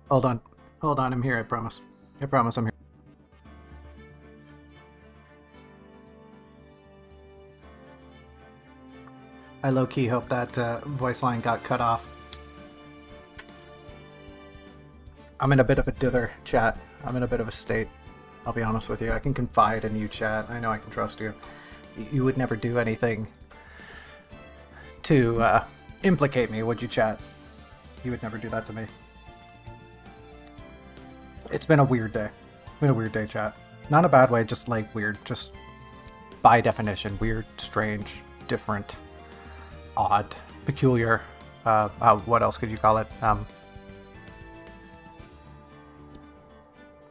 Hold on. Hold on, I'm here, I promise. I promise I'm here. I low-key hope that voice line got cut off. I'm in a bit of a dither, chat. I'm in a bit of a state. I'll be honest with you. I can confide in you, chat. I know I can trust you. You would never do anything to implicate me, would you, chat? You would never do that to me. It's been a weird day. It's been a weird day, chat. Not in a bad way, just like weird. Just by definition, weird, strange, different, odd, peculiar. What else could you call it?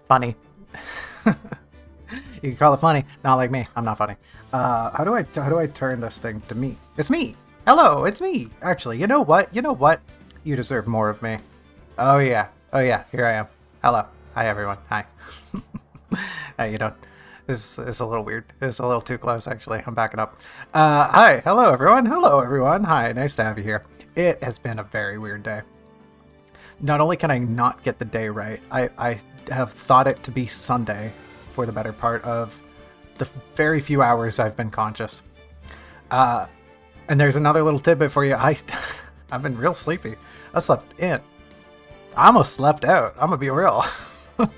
Funny. You can call it funny. Not like me. I'm not funny. How do I turn this thing to me? It's me. Hello, it's me. Actually, you know what? You know what? You deserve more of me. Oh yeah. Oh yeah. Here I am. Hello. Hi everyone. Hi. Hey, you know, this is a little weird. It's a little too close actually. I'm backing up. Hi. Hello everyone. Hello everyone. Hi. Nice to have you here. It has been a very weird day. Not only can I not get the day right, I have thought it to be Sunday for the better part of the very few hours I've been conscious. And there's another little tidbit for you. I've been real sleepy. I slept in. I almost slept out. I'm gonna be real. It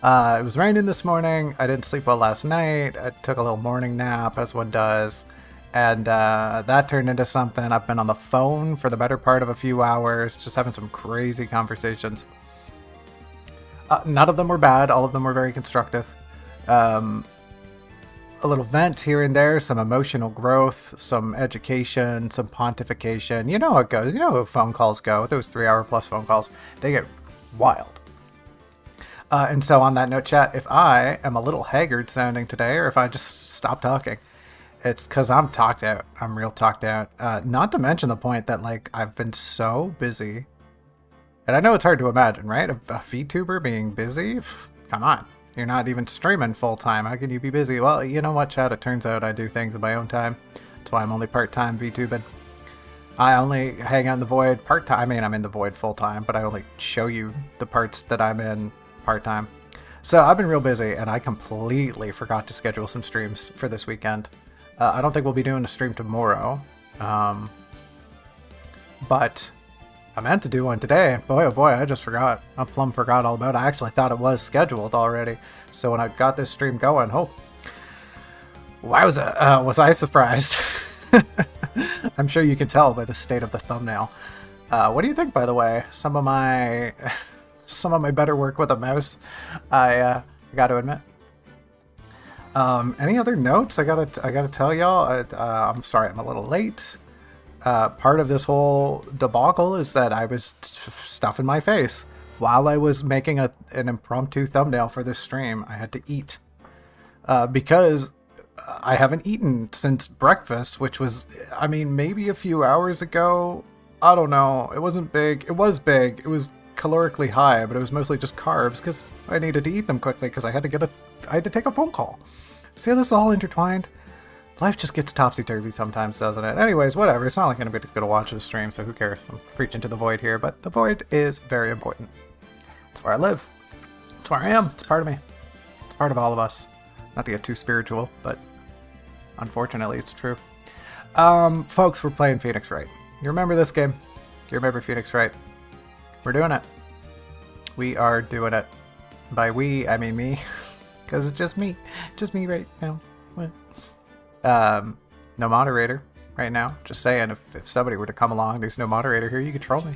was raining this morning. I didn't sleep well last night. I took a little morning nap, as one does. And that turned into something. I've been on the phone for the better part of a few hours, just having some crazy conversations. None of them were bad. All of them were very constructive. A little vent here and there, some emotional growth, some education, some pontification. You know how it goes. You know how phone calls go. Those 3-hour-plus phone calls, they get wild. And so on that note, chat, if I am a little haggard sounding today, or if I just stop talking, it's because I'm talked out. I'm real talked out. Not to mention the point that, like, I've been so busy. And I know it's hard to imagine, right? A VTuber being busy? Come on. You're not even streaming full-time. How can you be busy? Well, you know what, chat? It turns out I do things in my own time. That's why I'm only part-time VTubing. I only hang out in the void part-time. I mean, I'm in the void full-time, but I only show you the parts that I'm in part-time. So I've been real busy, and I completely forgot to schedule some streams for this weekend. I don't think we'll be doing a stream tomorrow, but I meant to do one today. Boy, oh boy, I just forgot. I plumb forgot all about it. I actually thought it was scheduled already. So when I got this stream going, wowza, was I surprised. I'm sure you can tell by the state of the thumbnail. What do you think, by the way? Some of my better work with a mouse, I got to admit. Any other notes? I gotta tell y'all. I'm sorry, I'm a little late. Part of this whole debacle is that I was stuffing my face while I was making an impromptu thumbnail for this stream. I had to eat because I haven't eaten since breakfast, which was, I mean, maybe a few hours ago. I don't know. It wasn't big. It was big. It was calorically high, but it was mostly just carbs because I needed to eat them quickly because I had to take a phone call. See how this is all intertwined? Life just gets topsy-turvy sometimes, doesn't it? Anyways, whatever. It's not like anybody's going to watch this stream, so who cares? I'm preaching to the void here, but the void is very important. It's where I live. It's where I am. It's part of me. It's part of all of us. Not to get too spiritual, but unfortunately it's true. Folks, we're playing Phoenix Wright. You remember this game? Do you remember Phoenix Wright? We're doing it. We are doing it. By we, I mean me. Because it's just me. Just me right now. What? No moderator right now. Just saying, if somebody were to come along, there's no moderator here, you could troll me.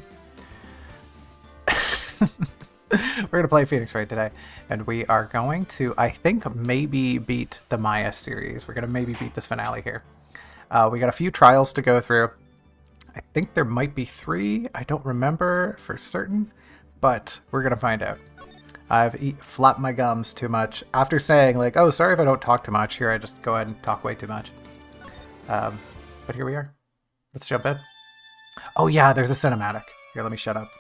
We're going to play Phoenix Wright today, and we are going to, I think, maybe beat the Maya series. We're going to maybe beat this finale here. We got a few trials to go through. I think there might be 3. I don't remember for certain, but we're going to find out. I've flapped my gums too much. After saying, like, oh, sorry if I don't talk too much. Here, I just go ahead and talk way too much. But here we are. Let's jump in. Oh, yeah, there's a cinematic. Here, let me shut up.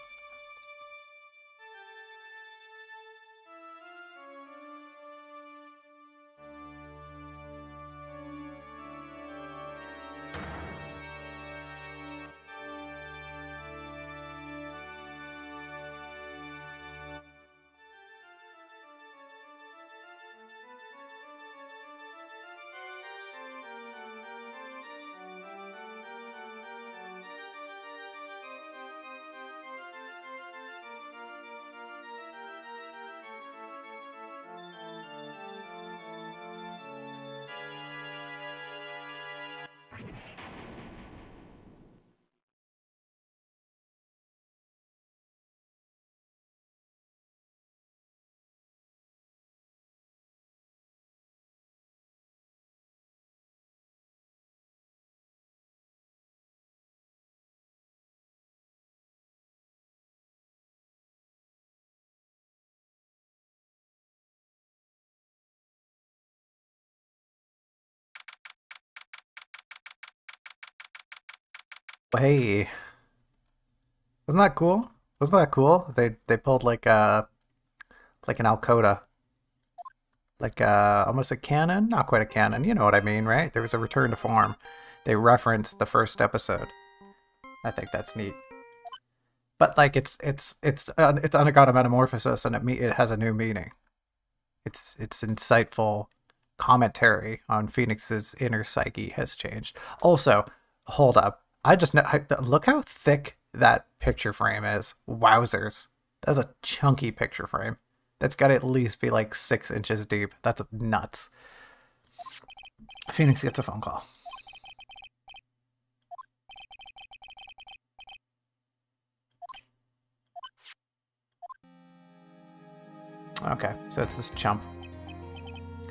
Hey, wasn't that cool? Wasn't that cool? They pulled like an Alcoda, like almost a cannon, not quite a cannon. You know what I mean, right? There was a return to form. They referenced the first episode. I think that's neat. But like it's undergone a metamorphosis and it has a new meaning. It's insightful commentary on Phoenix's inner psyche has changed. Also, hold up. Look how thick that picture frame is. Wowzers. That's a chunky picture frame. That's got to at least be like 6 inches deep. That's nuts. Phoenix gets a phone call. Okay, so it's this chump.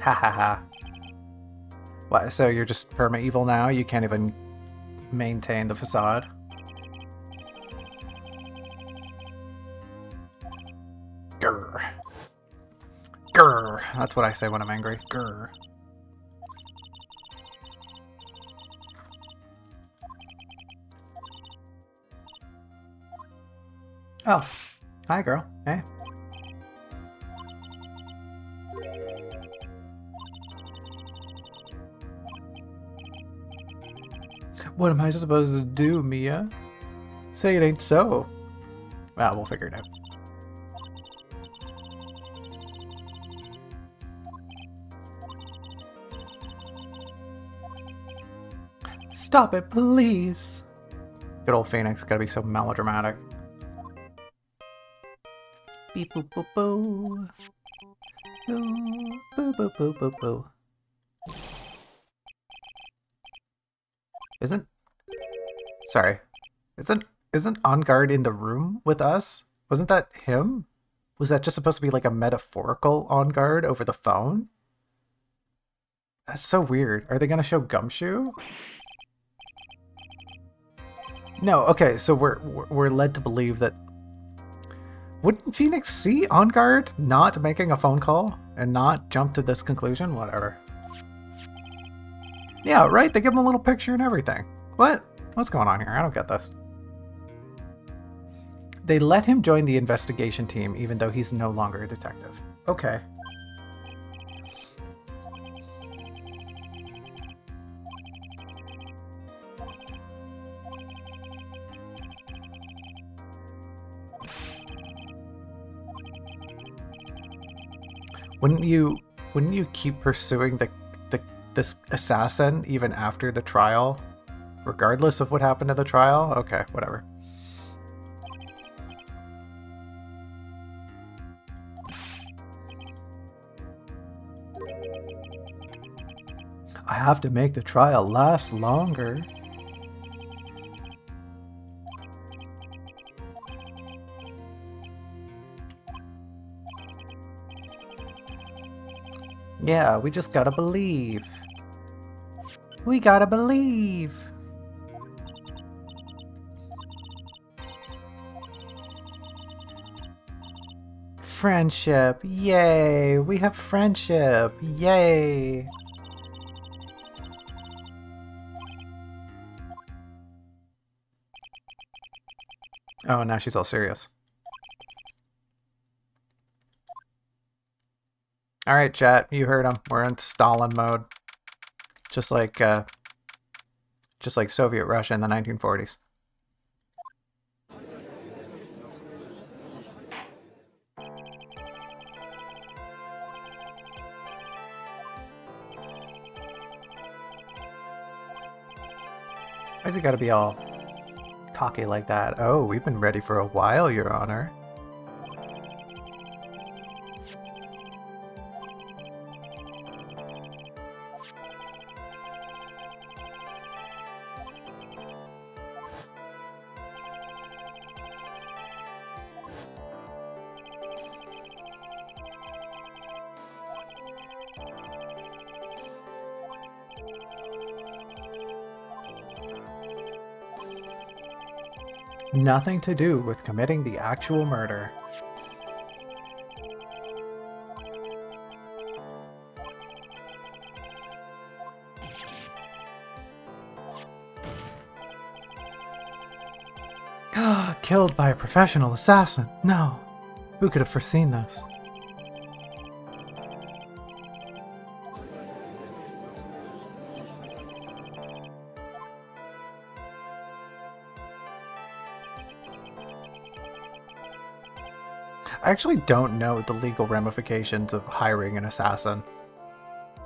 Ha ha ha. What, so you're just perma-evil now? You can't even maintain the facade? Grr. Grr. That's what I say when I'm angry. Grr. Oh. Hi, girl. Hey. What am I supposed to do, Mia? Say it ain't so. Well, we'll figure it out. Stop it, please. Good old Phoenix, gotta be so melodramatic. Beep boop boop boo. Boo boo boo boo boo boo. Sorry. Isn't Engarde in the room with us? Wasn't that him? Was that just supposed to be like a metaphorical Engarde over the phone? That's so weird. Are they gonna show Gumshoe? No, okay, so we're led to believe that wouldn't Phoenix see Engarde not making a phone call and not jump to this conclusion? Whatever. Yeah, right? They give him a little picture and everything. What? What's going on here? I don't get this. They let him join the investigation team even though he's no longer a detective. Okay. Wouldn't you keep pursuing this assassin even after the trial? Regardless of what happened to the trial? Okay, whatever. I have to make the trial last longer. Yeah, we just gotta believe. We gotta believe. Friendship, yay! We have friendship, yay! Oh, now she's all serious. Alright, chat, you heard him. We're in Stalin mode. Just like Soviet Russia in the 1940s. Why's he gotta be all cocky like that? Oh, we've been ready for a while, Your Honor. Nothing to do with committing the actual murder. Killed by a professional assassin. No. Who could have foreseen this? I actually don't know the legal ramifications of hiring an assassin.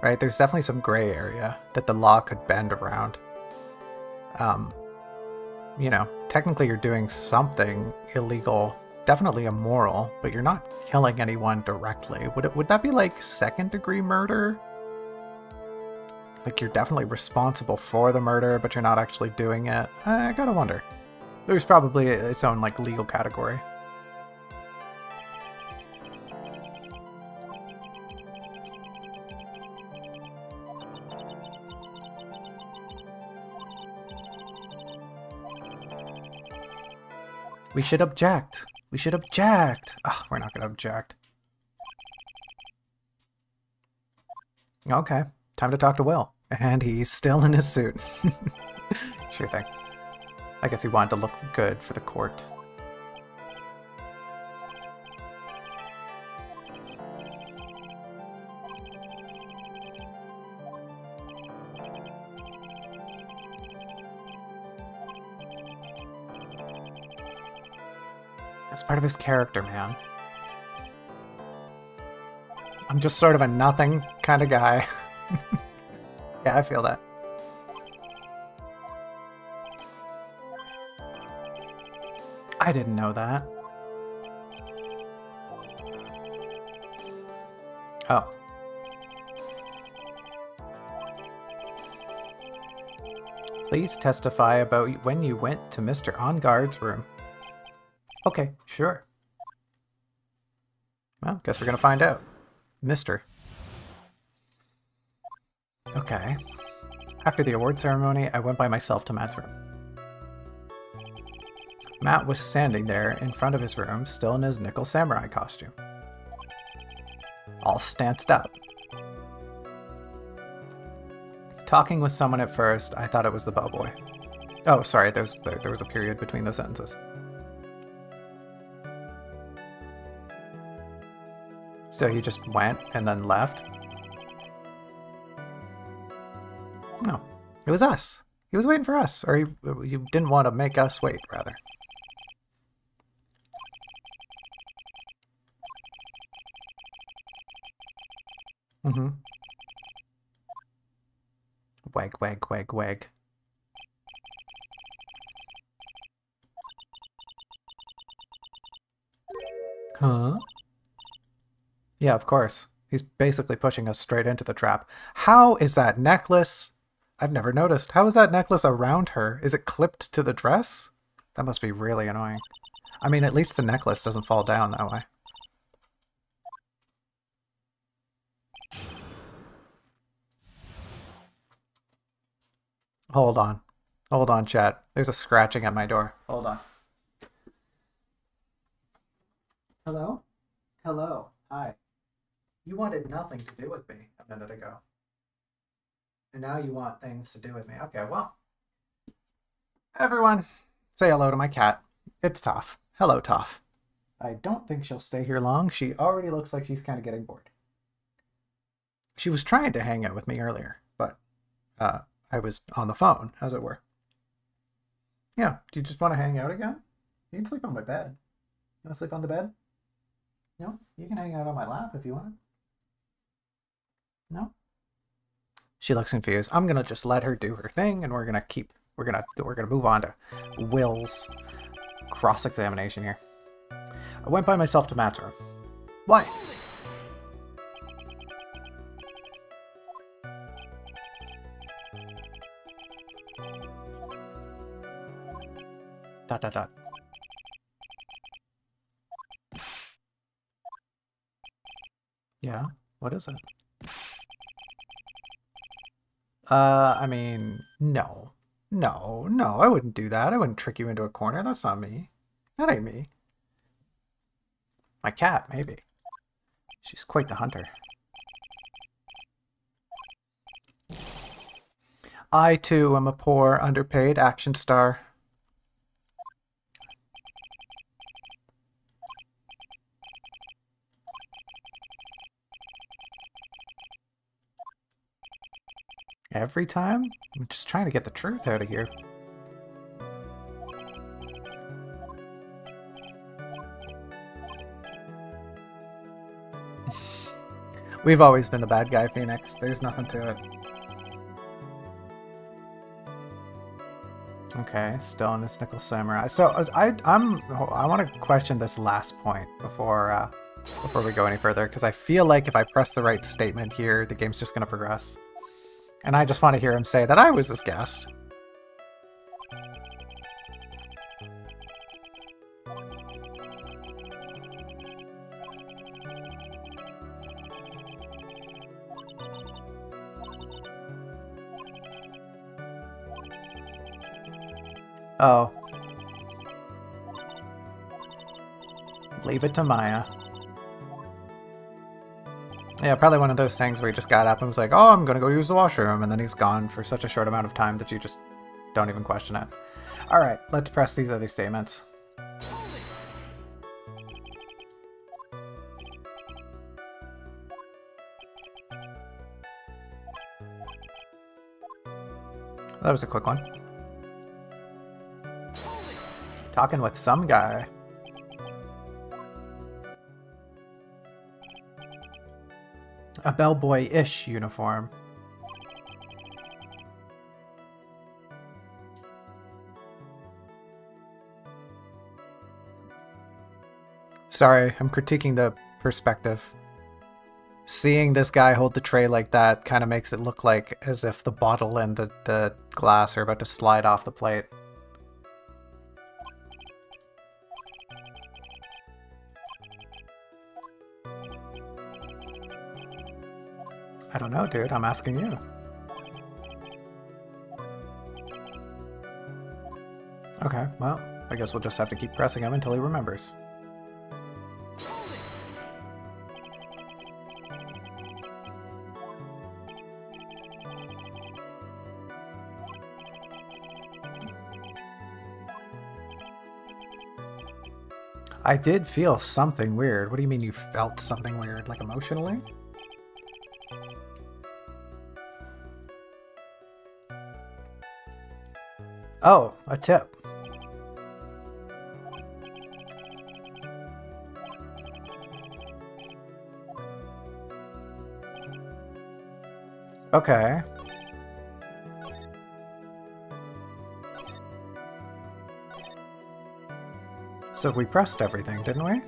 Right? There's definitely some gray area that the law could bend around. You know, technically you're doing something illegal, definitely immoral, but you're not killing anyone directly. Would that be like second-degree murder? Like you're definitely responsible for the murder, but you're not actually doing it? I gotta wonder. There's probably its own like legal category. We should object. We should object. Ugh, we're not going to object. Okay, time to talk to Will. And he's still in his suit. Sure thing. I guess he wanted to look good for the court. That's part of his character, man. I'm just sort of a nothing kind of guy. Yeah, I feel that. I didn't know that. Oh. Please testify about when you went to Mr. Engarde's room. Okay, sure. Well, guess we're gonna find out. Mr. Okay. After the award ceremony, I went by myself to Matt's room. Matt was standing there in front of his room, still in his nickel samurai costume. All stanced up. Talking with someone at first, I thought it was the bellboy. Oh, sorry, there was a period between those sentences. So you just went and then left? No, it was us. He was waiting for us, or you didn't want to make us wait, rather. Mm-hmm. Wag, wag, wag, wag. Huh? Yeah, of course. He's basically pushing us straight into the trap. How is that necklace? I've never noticed. How is that necklace around her? Is it clipped to the dress? That must be really annoying. I mean, at least the necklace doesn't fall down that way. Hold on. Hold on, chat. There's a scratching at my door. Hold on. Hello? Hello. Hi. You wanted nothing to do with me a minute ago. And now you want things to do with me. Okay, well. Everyone, say hello to my cat. It's Toph. Hello, Toph. I don't think she'll stay here long. She already looks like she's kind of getting bored. She was trying to hang out with me earlier, but I was on the phone, as it were. Yeah, do you just want to hang out again? You can sleep on my bed. You want to sleep on the bed? No? You can hang out on my lap if you want. No? She looks confused. I'm gonna just let her do her thing, and we're gonna move on to Will's cross-examination here. I went by myself to Matt's room. Why? Dot dot dot. Yeah, what is it? I mean, no. No, I wouldn't do that. I wouldn't trick you into a corner. That's not me. That ain't me. My cat, maybe. She's quite the hunter. I, too, am a poor, underpaid action star. Every time? I'm just trying to get the truth out of here. We've always been the bad guy, Phoenix. There's nothing to it. Okay, still in his Nickel Samurai. So I want to question this last point before we go any further, because I feel like if I press the right statement here, the game's just going to progress. And I just want to hear him say that I was his guest. Oh. Leave it to Maya. Yeah, probably one of those things where he just got up and was like, oh, I'm gonna go use the washroom, and then he's gone for such a short amount of time that you just don't even question it. Alright, let's press these other statements. That was a quick one. Talking with some guy. A bellboy-ish uniform. Sorry, I'm critiquing the perspective. Seeing this guy hold the tray like that kind of makes it look like as if the bottle and the glass are about to slide off the plate. I don't know, dude. I'm asking you. Okay, well, I guess we'll just have to keep pressing him until he remembers. I did feel something weird. What do you mean you felt something weird? Like emotionally? Oh, a tip. Okay. So we pressed everything, didn't we?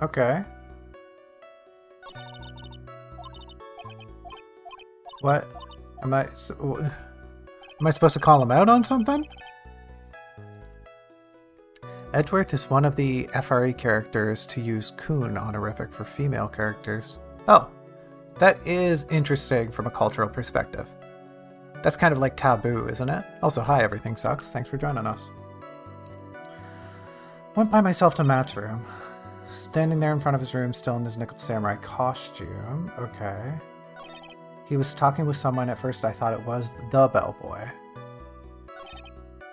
Okay. What? Am I supposed to call him out on something? Edgeworth is one of the FRE characters to use Coon honorific for female characters. Oh, that is interesting from a cultural perspective. That's kind of like taboo, isn't it? Also, hi, everything sucks. Thanks for joining us. Went by myself to Matt's room. Standing there in front of his room, still in his Nickel Samurai costume. Okay. He was talking with someone. At first I thought it was the bellboy.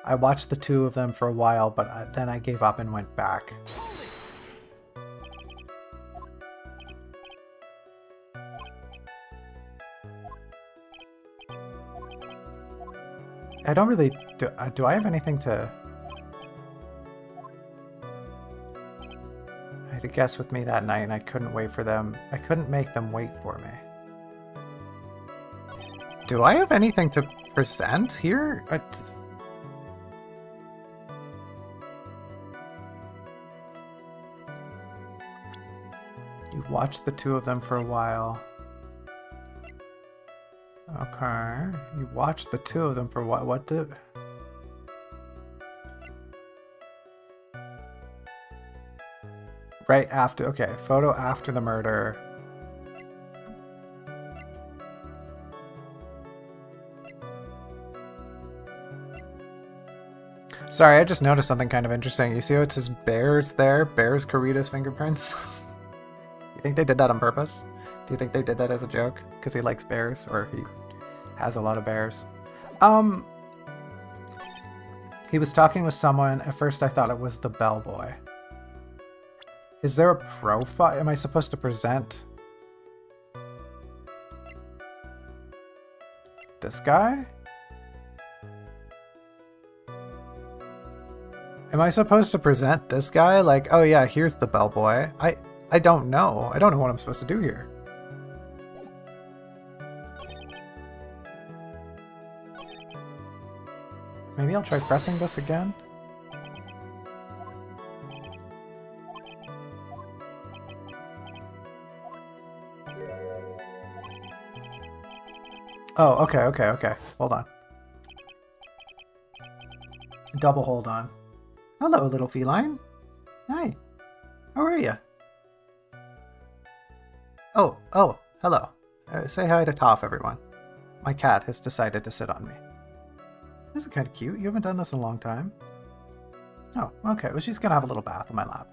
I watched the two of them for a while, but then I gave up and went back. I don't really... Do I have anything to... I had a guest with me that night and I couldn't wait for them. I couldn't make them wait for me. Do I have anything to present here? You watched the two of them for a while. Okay. You watched the two of them for a while. What did... Right after... Okay, photo after the murder. Sorry, I just noticed something kind of interesting. You see how it says bears there? Bears Karita's fingerprints? You think they did that on purpose? Do you think they did that as a joke? Because he likes bears? Or he has a lot of bears? He was talking with someone. At first I thought it was the bellboy. Is there a profile? Am I supposed to present this guy? Am I supposed to present this guy? Like, oh yeah, here's the bellboy. I don't know. I don't know what I'm supposed to do here. Maybe I'll try pressing this again. Oh, okay. Hold on. Double hold on. Hello, little feline. Hi. How are you? Oh, hello. Say hi to Toph, everyone. My cat has decided to sit on me. This is kind of cute. You haven't done this in a long time. Oh, okay. Well, she's going to have a little bath in my lap.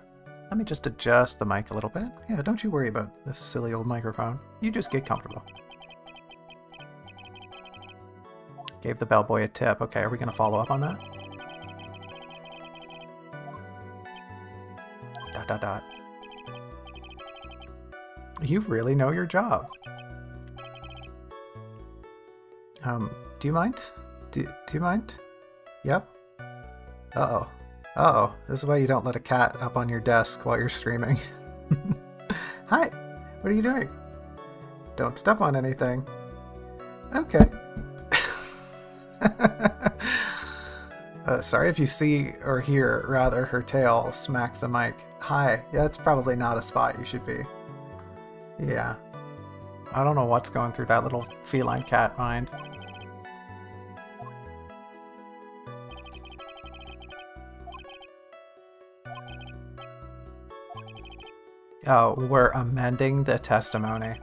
Let me just adjust the mic a little bit. Yeah, don't you worry about this silly old microphone. You just get comfortable. Gave the bellboy a tip. Okay, are we going to follow up on that? Dot, dot, dot. You really know your job. Do you mind? Do you mind? Yep. Uh-oh. Uh-oh. This is why you don't let a cat up on your desk while you're streaming. Hi. What are you doing? Don't step on anything. Okay. Sorry if you see or hear, rather, her tail smack the mic. Hi. Yeah, that's probably not a spot you should be. Yeah. I don't know what's going through that little feline cat mind. Oh, we're amending the testimony.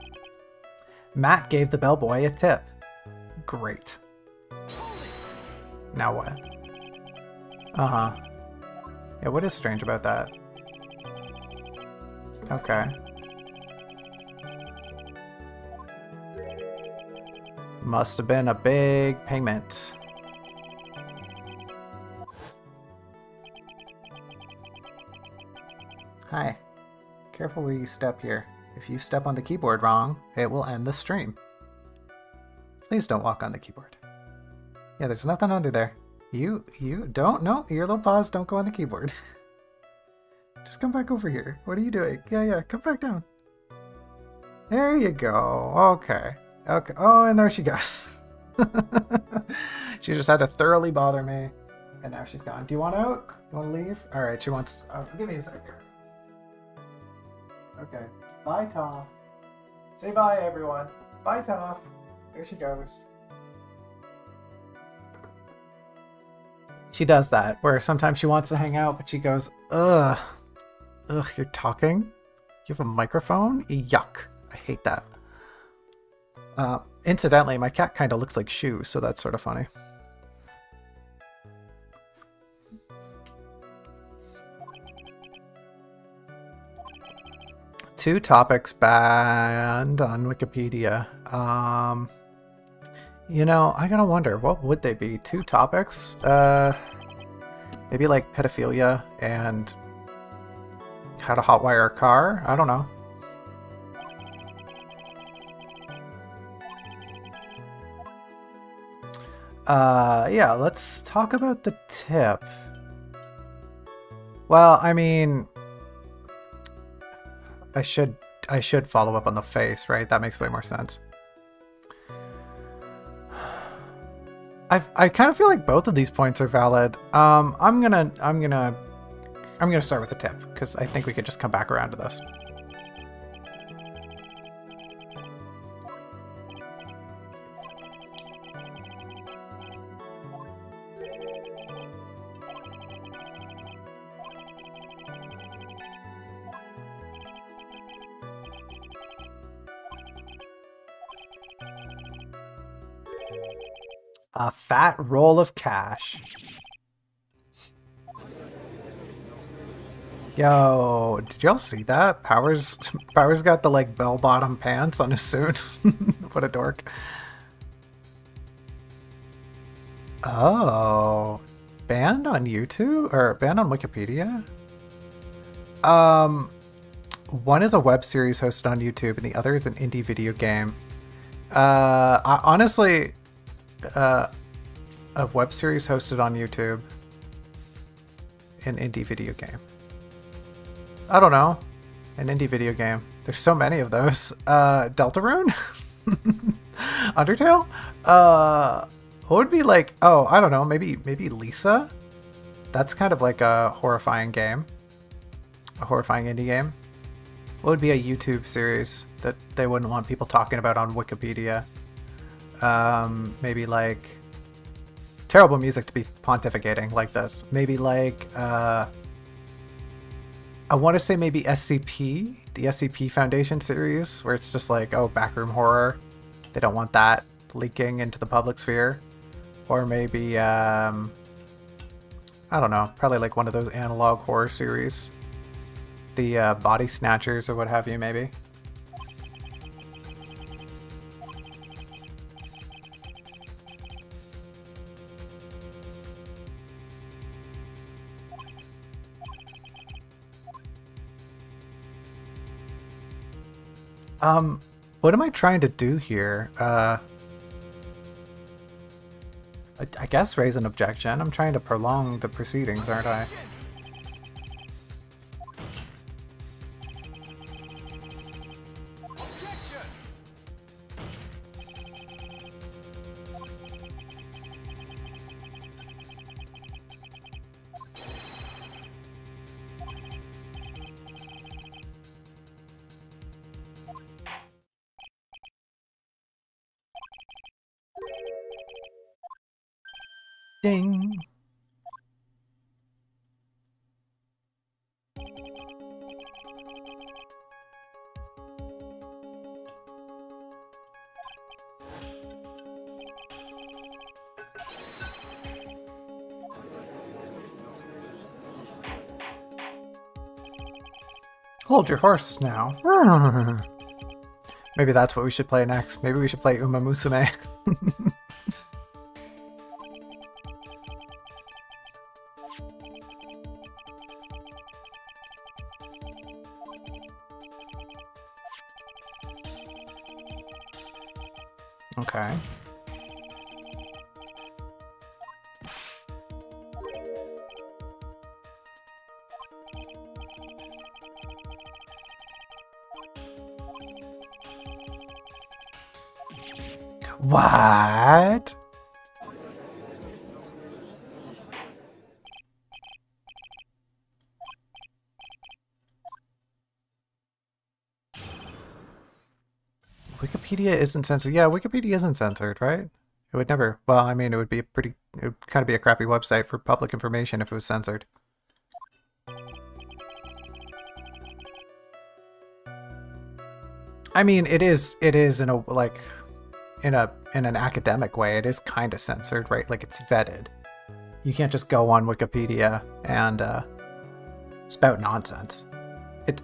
Matt gave the bellboy a tip. Great. Now what? Uh-huh. Yeah, what is strange about that? Okay. Must have been a big payment. Hi. Careful where you step here. If you step on the keyboard wrong, it will end the stream. Please don't walk on the keyboard. Yeah, there's nothing under there. You don't, no, your little paws don't go on the keyboard. Just come back over here. What are you doing? Yeah, come back down. There you go. Okay. Oh, and there she goes. She just had to thoroughly bother me. And now she's gone. Do you want out? You want to leave? Alright, she wants... give me a second. Okay. Bye, Toph. Say bye, everyone. Bye, Toph. There she goes. She does that, where sometimes she wants to hang out, but she goes, ugh. Ugh, you're talking? You have a microphone? Yuck. I hate that. Incidentally, my cat kind of looks like Shu, so that's sort of funny. Two topics banned on Wikipedia. You know, I gotta wonder, what would they be? Two topics? Maybe like pedophilia and how to hotwire a car? I don't know. Yeah, let's talk about the tip. Well, I mean, I should follow up on the face, right? That makes way more sense. I kind of feel like both of these points are valid. I'm gonna start with the tip because I think we could just come back around to this. A fat roll of cash. Yo, did y'all see that? Power's got the like bell-bottom pants on his suit. What a dork. Oh, banned on YouTube or banned on Wikipedia? One is a web series hosted on YouTube, and the other is an indie video game. Honestly, a web series hosted on YouTube, an indie video game. I don't know. An indie video game. There's so many of those. Deltarune? Undertale? What would be like, oh, I don't know, maybe Lisa? That's kind of like a horrifying game. A horrifying indie game. What would be a YouTube series that they wouldn't want people talking about on Wikipedia? Maybe like terrible music to be pontificating like this. Maybe like I want to say maybe SCP, the SCP Foundation series, where it's just like, oh, backroom horror. They don't want that leaking into the public sphere. Or maybe I don't know, probably like one of those analog horror series. The Body Snatchers or what have you, maybe. What am I trying to do here? I guess raise an objection. I'm trying to prolong the proceedings, aren't I? Ding. Hold your horses now. Maybe that's what we should play next. Maybe we should play Uma Musume. Okay. What? Wikipedia isn't censored. Yeah, Wikipedia isn't censored, right? It would never. Well, I mean, it would be a pretty. It would kind of be a crappy website for public information if it was censored. I mean, it is in a like, in an academic way. It is kind of censored, right? Like it's vetted. You can't just go on Wikipedia and spout nonsense.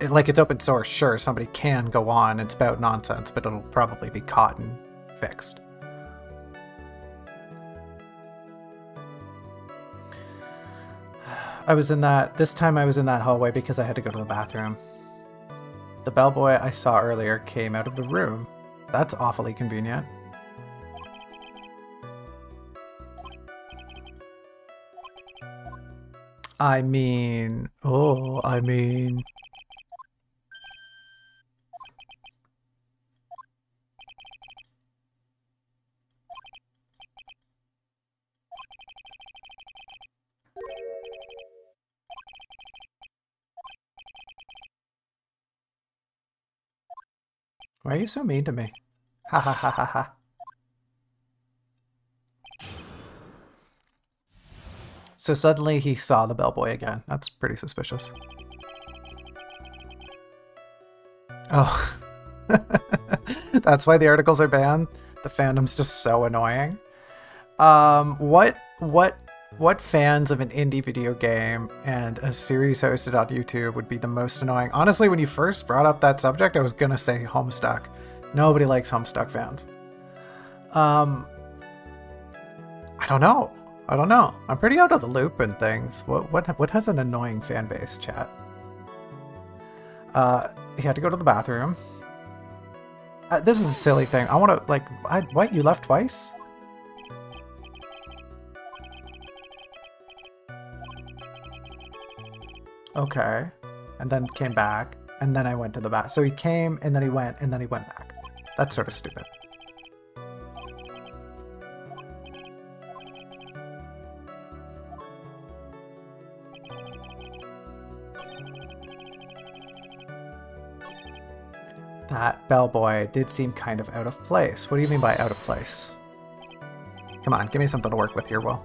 Like it's open source, sure, somebody can go on and spout nonsense, but it'll probably be caught and fixed. This time I was in that hallway because I had to go to the bathroom. The bellboy I saw earlier came out of the room. That's awfully convenient. I mean... Why are you so mean to me? Ha ha ha ha ha. So suddenly he saw the bellboy again. That's pretty suspicious. Oh. That's why the articles are banned? The fandom's just so annoying. What fans of an indie video game and a series hosted on YouTube would be the most annoying? Honestly, when you first brought up that subject, I was gonna say Homestuck. Nobody likes Homestuck fans. I don't know. I'm pretty out of the loop and things. What has an annoying fan base, chat? he had to go to the bathroom. This is a silly thing. I want to, like, what? You left twice? Okay. And then came back, and then I went to the bath. So he came, and then he went, and then he went back. That's sort of stupid. That bellboy did seem kind of out of place. What do you mean by out of place? Come on, give me something to work with here, Will.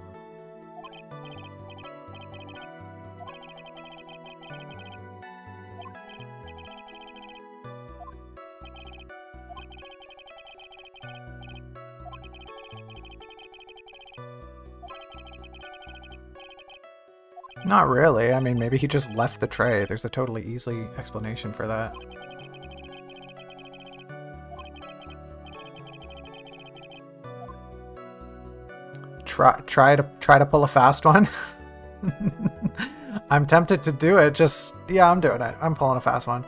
Not really. I mean, maybe he just left the tray. There's a totally easy explanation for that. Try to pull a fast one. I'm tempted to do it. Yeah, I'm doing it. I'm pulling a fast one.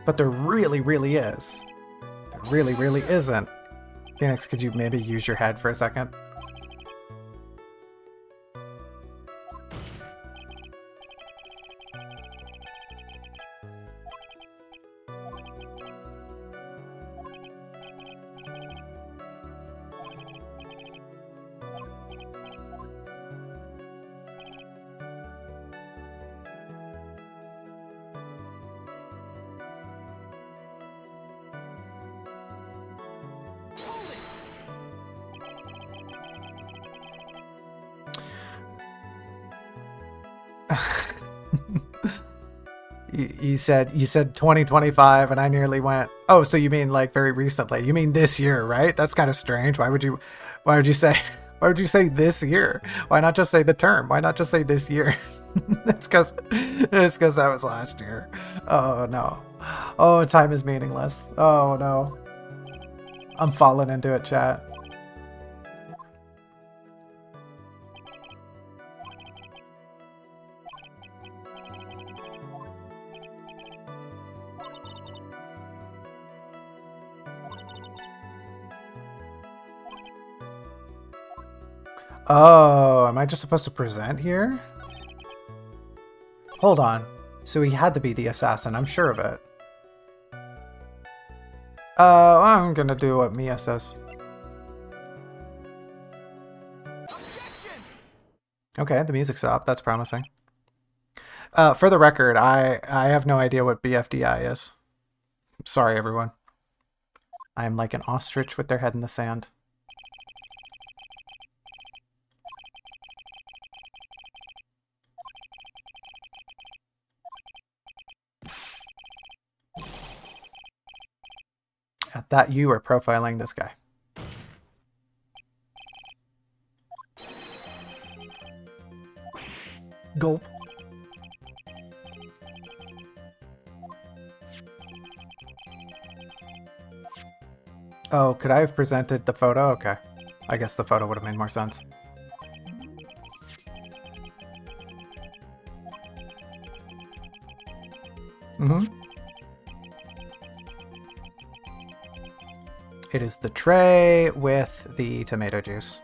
But there really, really is. There really, really isn't. Phoenix, could you maybe use your head for a second? You said 2025, and I nearly went, oh, so you mean like very recently? You mean this year, right? That's kind of strange. Why would you say this year? Why not just say the term? Why not just say this year? it's because that was last year. Oh no. Oh, time is meaningless. Oh no. I'm falling into it, chat. Oh, am I just supposed to present here? Hold on. So he had to be the assassin, I'm sure of it. I'm gonna do what Mia says. Objection! Okay, the music stopped. That's promising. For the record, I have no idea what BFDI is. Sorry, everyone. I am like an ostrich with their head in the sand. At that, you are profiling this guy. Gulp. Oh, could I have presented the photo? Okay. I guess the photo would have made more sense. Mm-hmm. It is the tray with the tomato juice.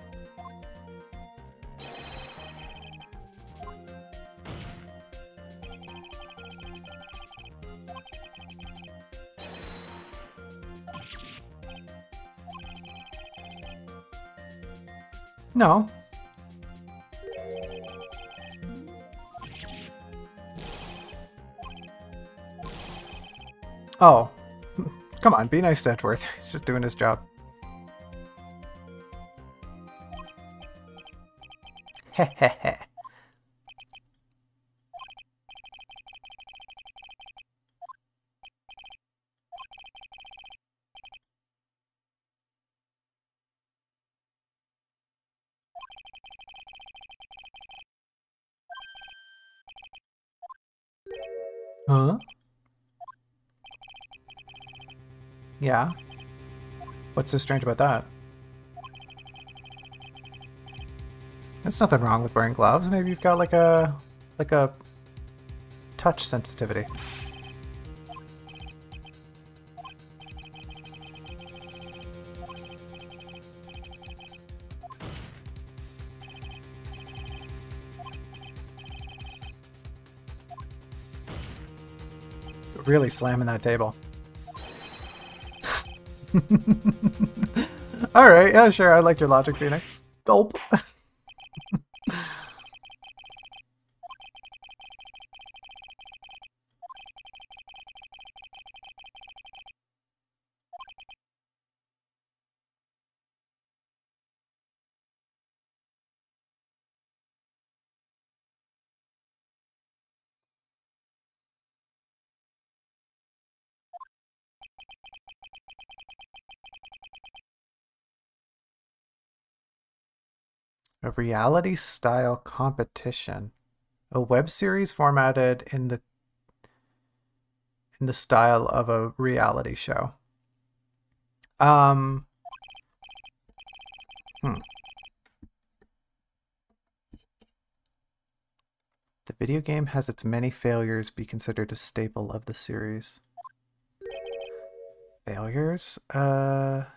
No. Oh. Come on, be nice to Edgeworth. He's just doing his job. Hehehe. Huh? Yeah. What's so strange about that? There's nothing wrong with wearing gloves. Maybe you've got like a touch sensitivity. Really slamming that table. Alright, yeah, sure. I like your logic, Phoenix. Gulp. A reality style competition. A web series formatted in the style of a reality show. Hmm. The video game has its many failures be considered a staple of the series. Failures? I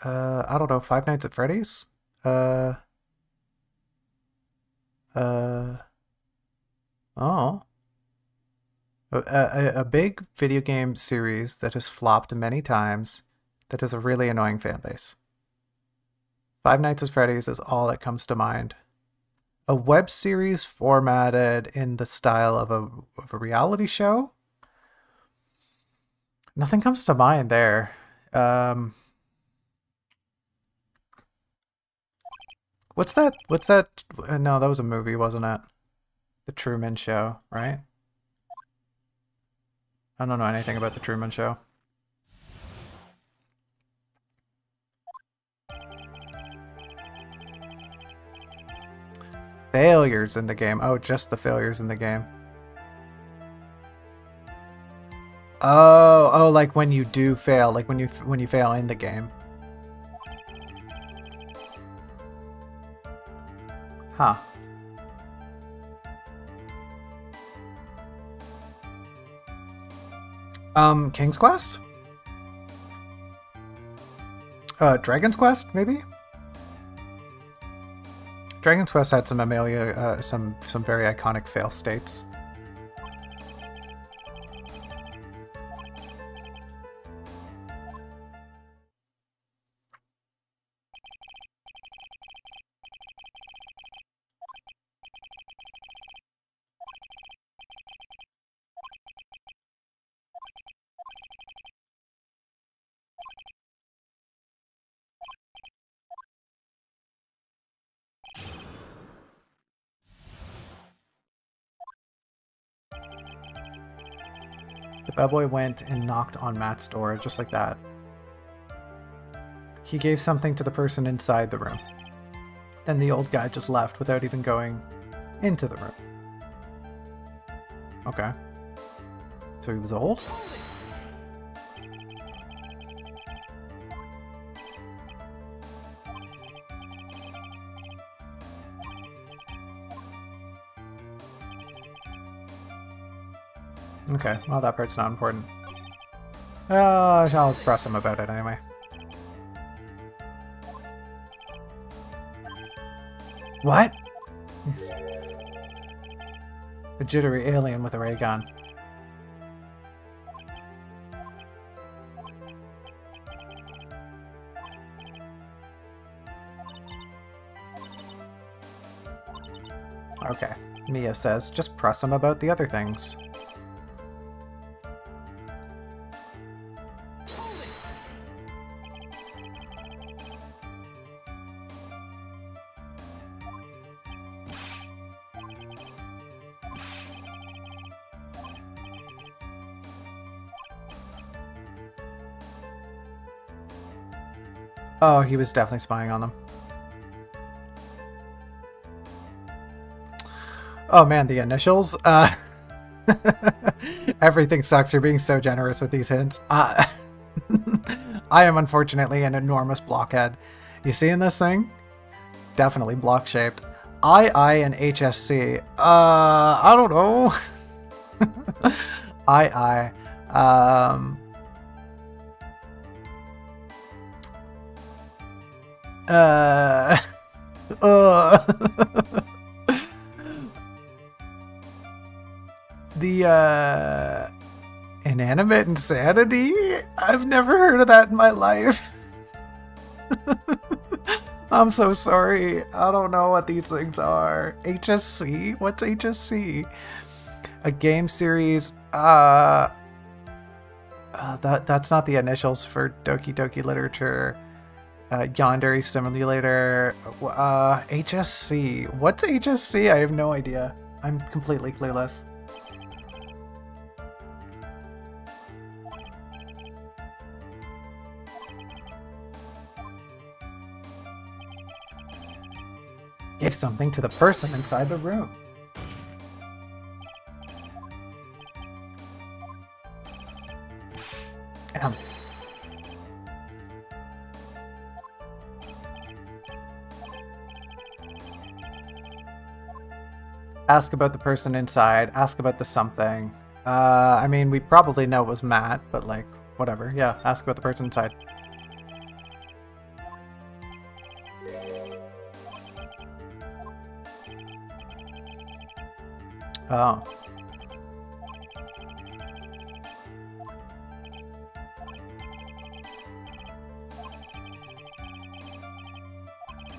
don't know. Five Nights at Freddy's? Oh. A big video game series that has flopped many times, that has a really annoying fan base. Five Nights at Freddy's is all that comes to mind. A web series formatted in the style of a reality show? Nothing comes to mind there. What's that? No, that was a movie, wasn't it? The Truman Show, right? I don't know anything about the Truman Show. Failures in the game. Oh, just the failures in the game. Oh, like when you do fail, like when you fail in the game. Huh. King's Quest? Dragon's Quest, maybe? Dragon's Quest had some some very iconic fail states. The bellboy went and knocked on Matt's door, just like that. He gave something to the person inside the room. Then the old guy just left without even going into the room. Okay. So he was old? Okay, well that part's not important. I'll press him about it anyway. What? He's a jittery alien with a ray gun. Okay, Mia says, just press him about the other things. Oh, he was definitely spying on them. Oh man, the initials. Everything sucks. You're being so generous with these hints. I am unfortunately an enormous blockhead. You seeing this thing? definitely block shaped. I and HSC. I don't know. I. Uh. The inanimate insanity? I've never heard of that in my life. I'm so sorry. I don't know what these things are. HSC? What's HSC? A game series. That's not the initials for Doki Doki Literature. Yandere Simulator. HSC. What's HSC? I have no idea. I'm completely clueless. Give something to the person inside the room. Ask about the person inside. Ask about the something. I mean, we probably know it was Matt, but like, whatever. Yeah, ask about the person inside. Oh.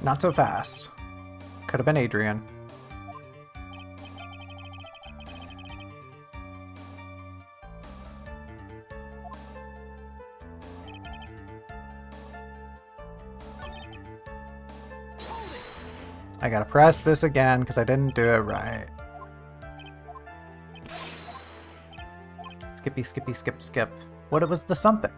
Not so fast. Could have been Adrian. I gotta press this again because I didn't do it right. Skippy, skippy, skip, skip. What was the something?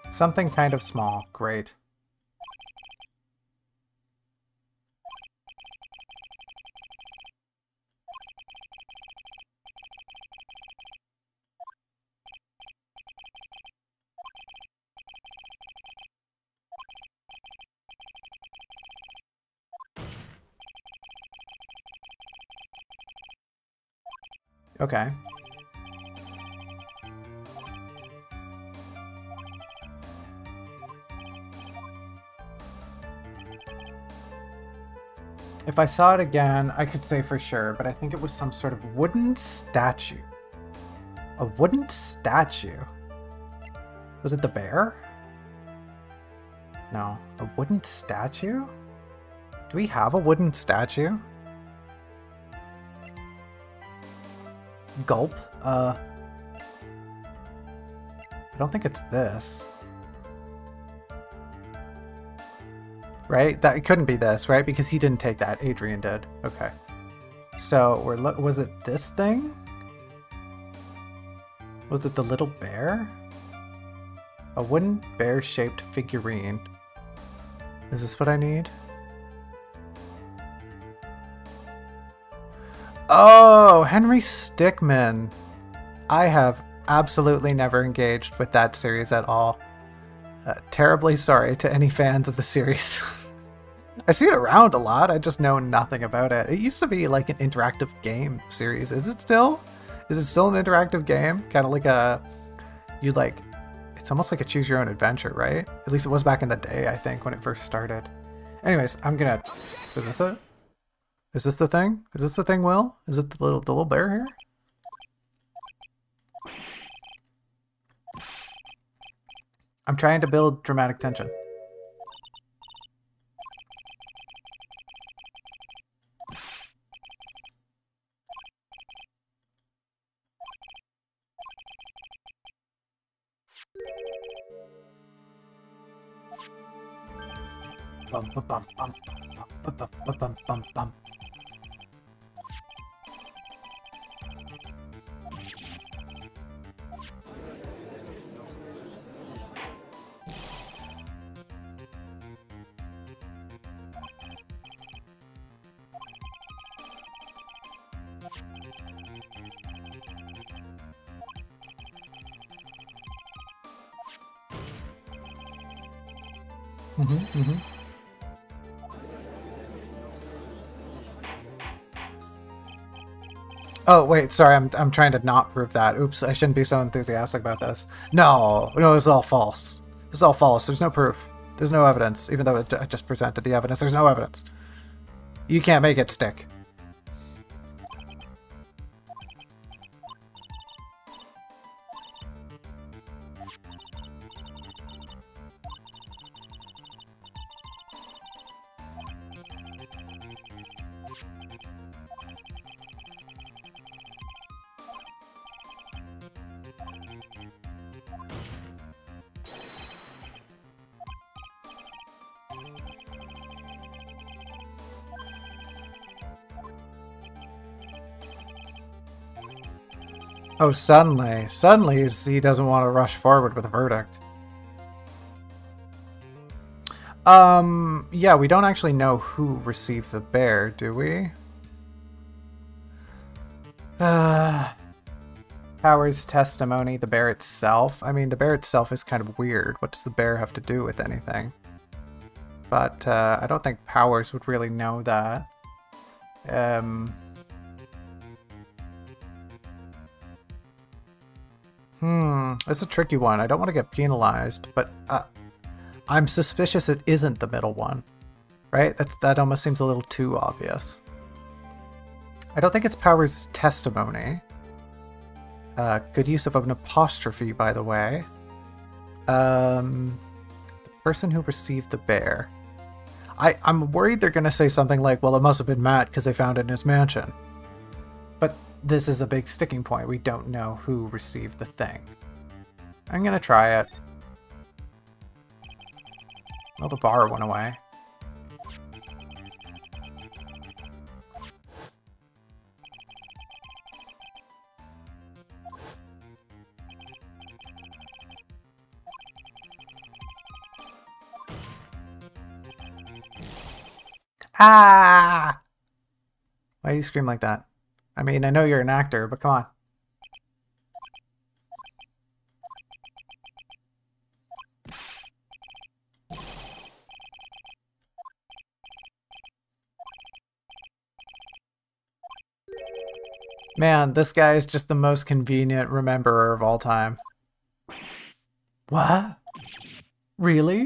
Something kind of small. Great. Okay. If I saw it again, I could say for sure, but I think it was some sort of wooden statue. A wooden statue? Was it the bear? No. A wooden statue? Do we have a wooden statue? Gulp. I don't think it's this. Right? That it couldn't be this, right? Because he didn't take that. Adrian did. Okay. So was it this thing? Was it the little bear? A wooden bear-shaped figurine. Is this what I need? Oh, Henry Stickmin. I have absolutely never engaged with that series at all. Terribly sorry to any fans of the series. I see it around a lot, I just know nothing about it. It used to be like an interactive game series. Is it still? Is it still an interactive game? Kind of like it's almost like a choose your own adventure, right? At least it was back in the day, I think, when it first started. Anyways, is this it? Is this the thing? Is this the thing, Will? Is it the little bear here? I'm trying to build dramatic tension. Bum, bum, bum, bum, bum, bum, bum, bum, bum, bum. Oh wait, sorry, I'm trying to not prove that. Oops, I shouldn't be so enthusiastic about this. No, no, it's all false. It's all false. There's no proof. There's no evidence. Even though I just presented the evidence, there's no evidence. You can't make it stick. Oh, suddenly he doesn't want to rush forward with a verdict. Yeah, we don't actually know who received the bear, do we? Power's testimony, the bear itself. I mean, the bear itself is kind of weird. What does the bear have to do with anything? But I don't think Powers would really know that. It's a tricky one. I don't want to get penalized, but I'm suspicious it isn't the middle one, right? That almost seems a little too obvious. I don't think it's Powers' testimony. Good use of an apostrophe, by the way. The person who received the bear. I'm worried they're going to say something like, well, it must have been Matt because they found it in his mansion. But this is a big sticking point. We don't know who received the thing. I'm going to try it. Oh, the bar went away. Ah! Why do you scream like that? I mean, I know you're an actor, but come on. Man, this guy is just the most convenient rememberer of all time. What? Really?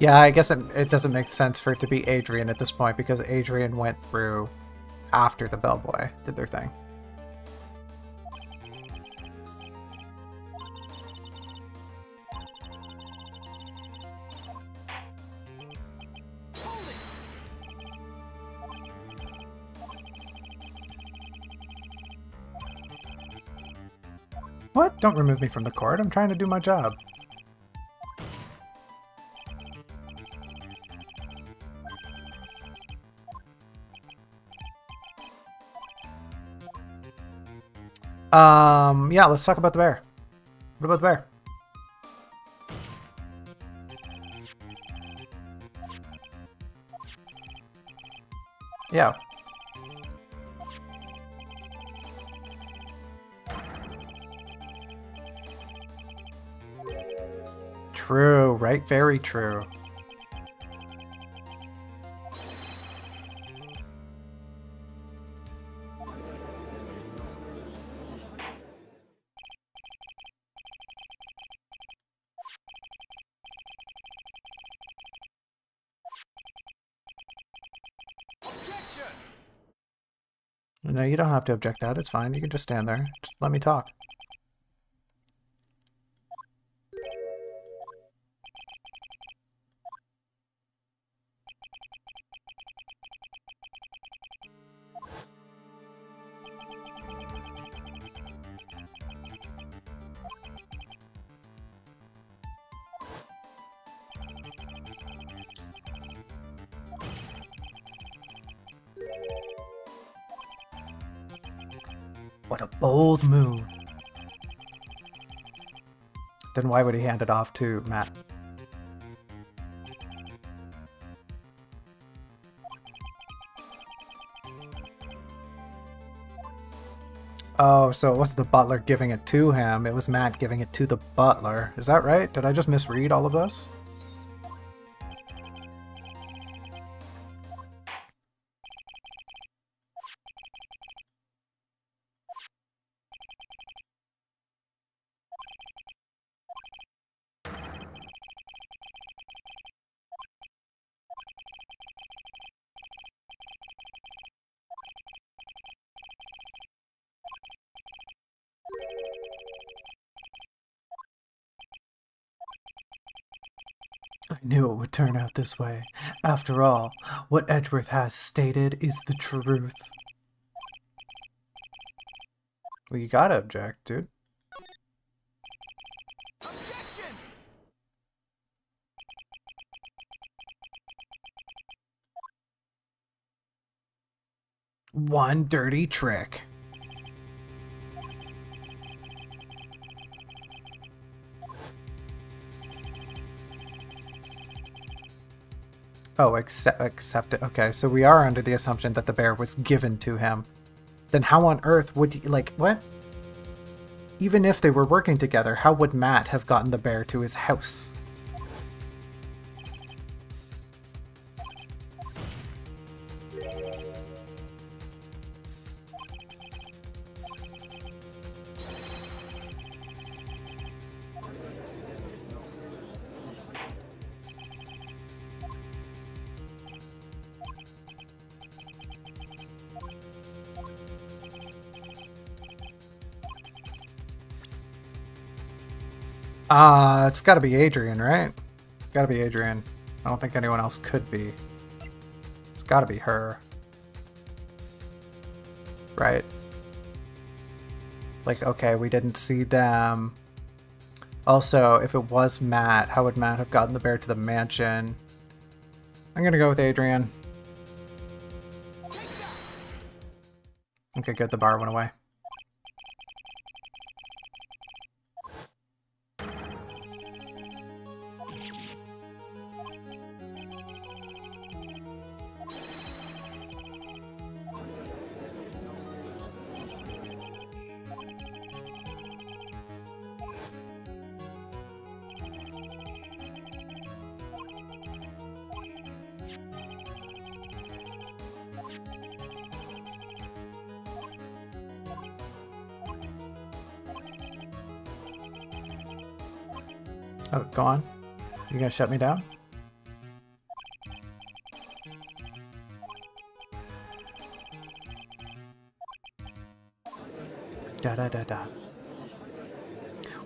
Yeah, I guess it doesn't make sense for it to be Adrian at this point because Adrian went through after the bellboy did their thing. What? Don't remove me from the court. I'm trying to do my job. Yeah, let's talk about the bear. What about the bear? Yeah. True, right? Very true. No, you don't have to object that. It's fine. You can just stand there. Just let me talk. What a bold move. Then why would he hand it off to Matt? Oh, so it wasn't the butler giving it to him, it was Matt giving it to the butler. Is that right? Did I just misread all of this? I knew it would turn out this way. After all, what Edgeworth has stated is the truth. Well, you gotta object, dude. Objection! One dirty trick. Oh, accept it. Okay, so we are under the assumption that the bear was given to him. Then how on earth would he, like, what? Even if they were working together, how would Matt have gotten the bear to his house? It's gotta be Adrian, right? Gotta be Adrian. I don't think anyone else could be. It's gotta be her. Right. Like, okay, we didn't see them. Also, if it was Matt, how would Matt have gotten the bear to the mansion? I'm gonna go with Adrian. Okay, good, the bar went away. Oh, go on. You gonna shut me down? Da da da da.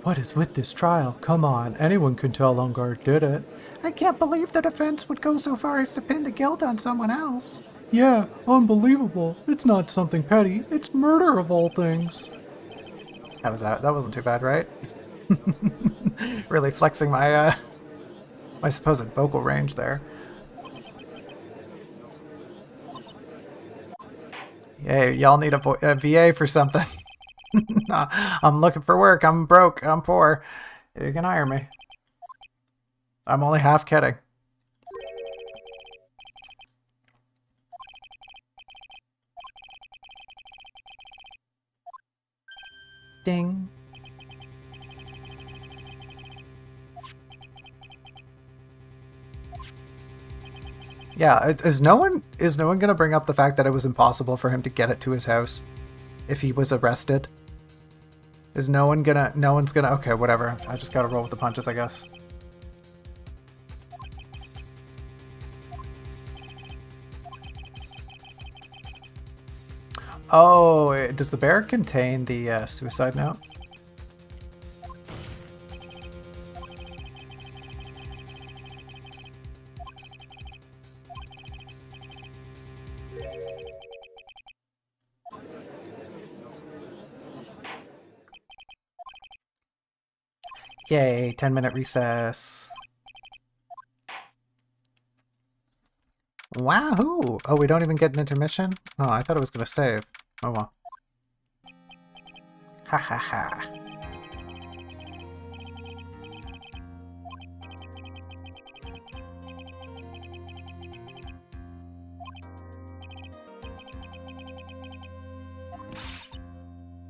What is with this trial? Come on, anyone can tell Engarde did it. I can't believe the defense would go so far as to pin the guilt on someone else. Yeah, unbelievable. It's not something petty. It's murder of all things. That wasn't too bad, right? Really flexing my my supposed vocal range there. Hey, y'all need a VA for something. I'm looking for work. I'm broke. I'm poor. You can hire me. I'm only half kidding. Ding. Yeah, is no one gonna bring up the fact that it was impossible for him to get it to his house if he was arrested? Is no one's gonna, okay, whatever. I just gotta roll with the punches, I guess. Oh, does the bear contain the suicide note? Yay, 10-minute recess. Wahoo! Oh, we don't even get an intermission? Oh, I thought it was going to save. Oh well. Ha ha ha.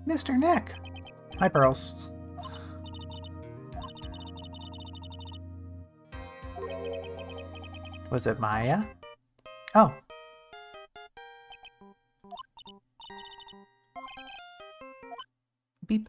Mr. Nick. Hi, Pearls. Was it Maya? Oh. Beep.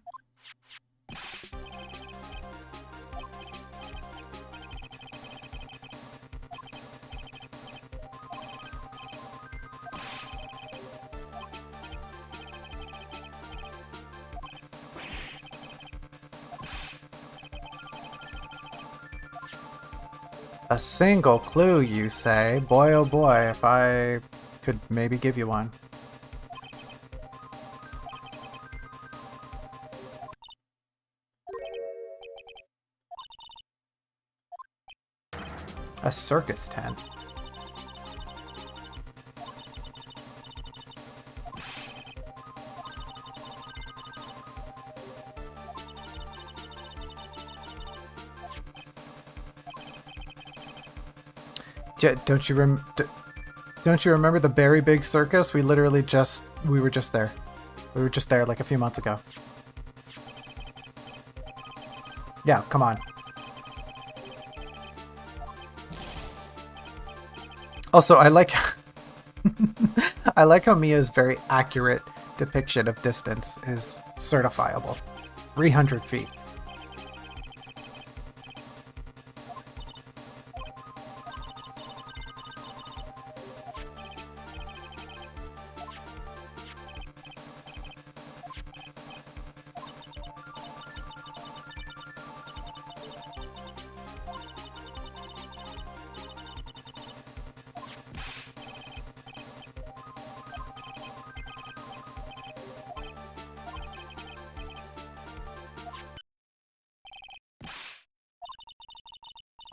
A single clue, you say? Boy, oh boy, if I could maybe give you one. A circus tent. Don't you remember the Berry Big Circus? We were just there. We were just there like a few months ago. Yeah, come on. Also, I like I like how Mia's very accurate depiction of distance is certifiable. 300 feet.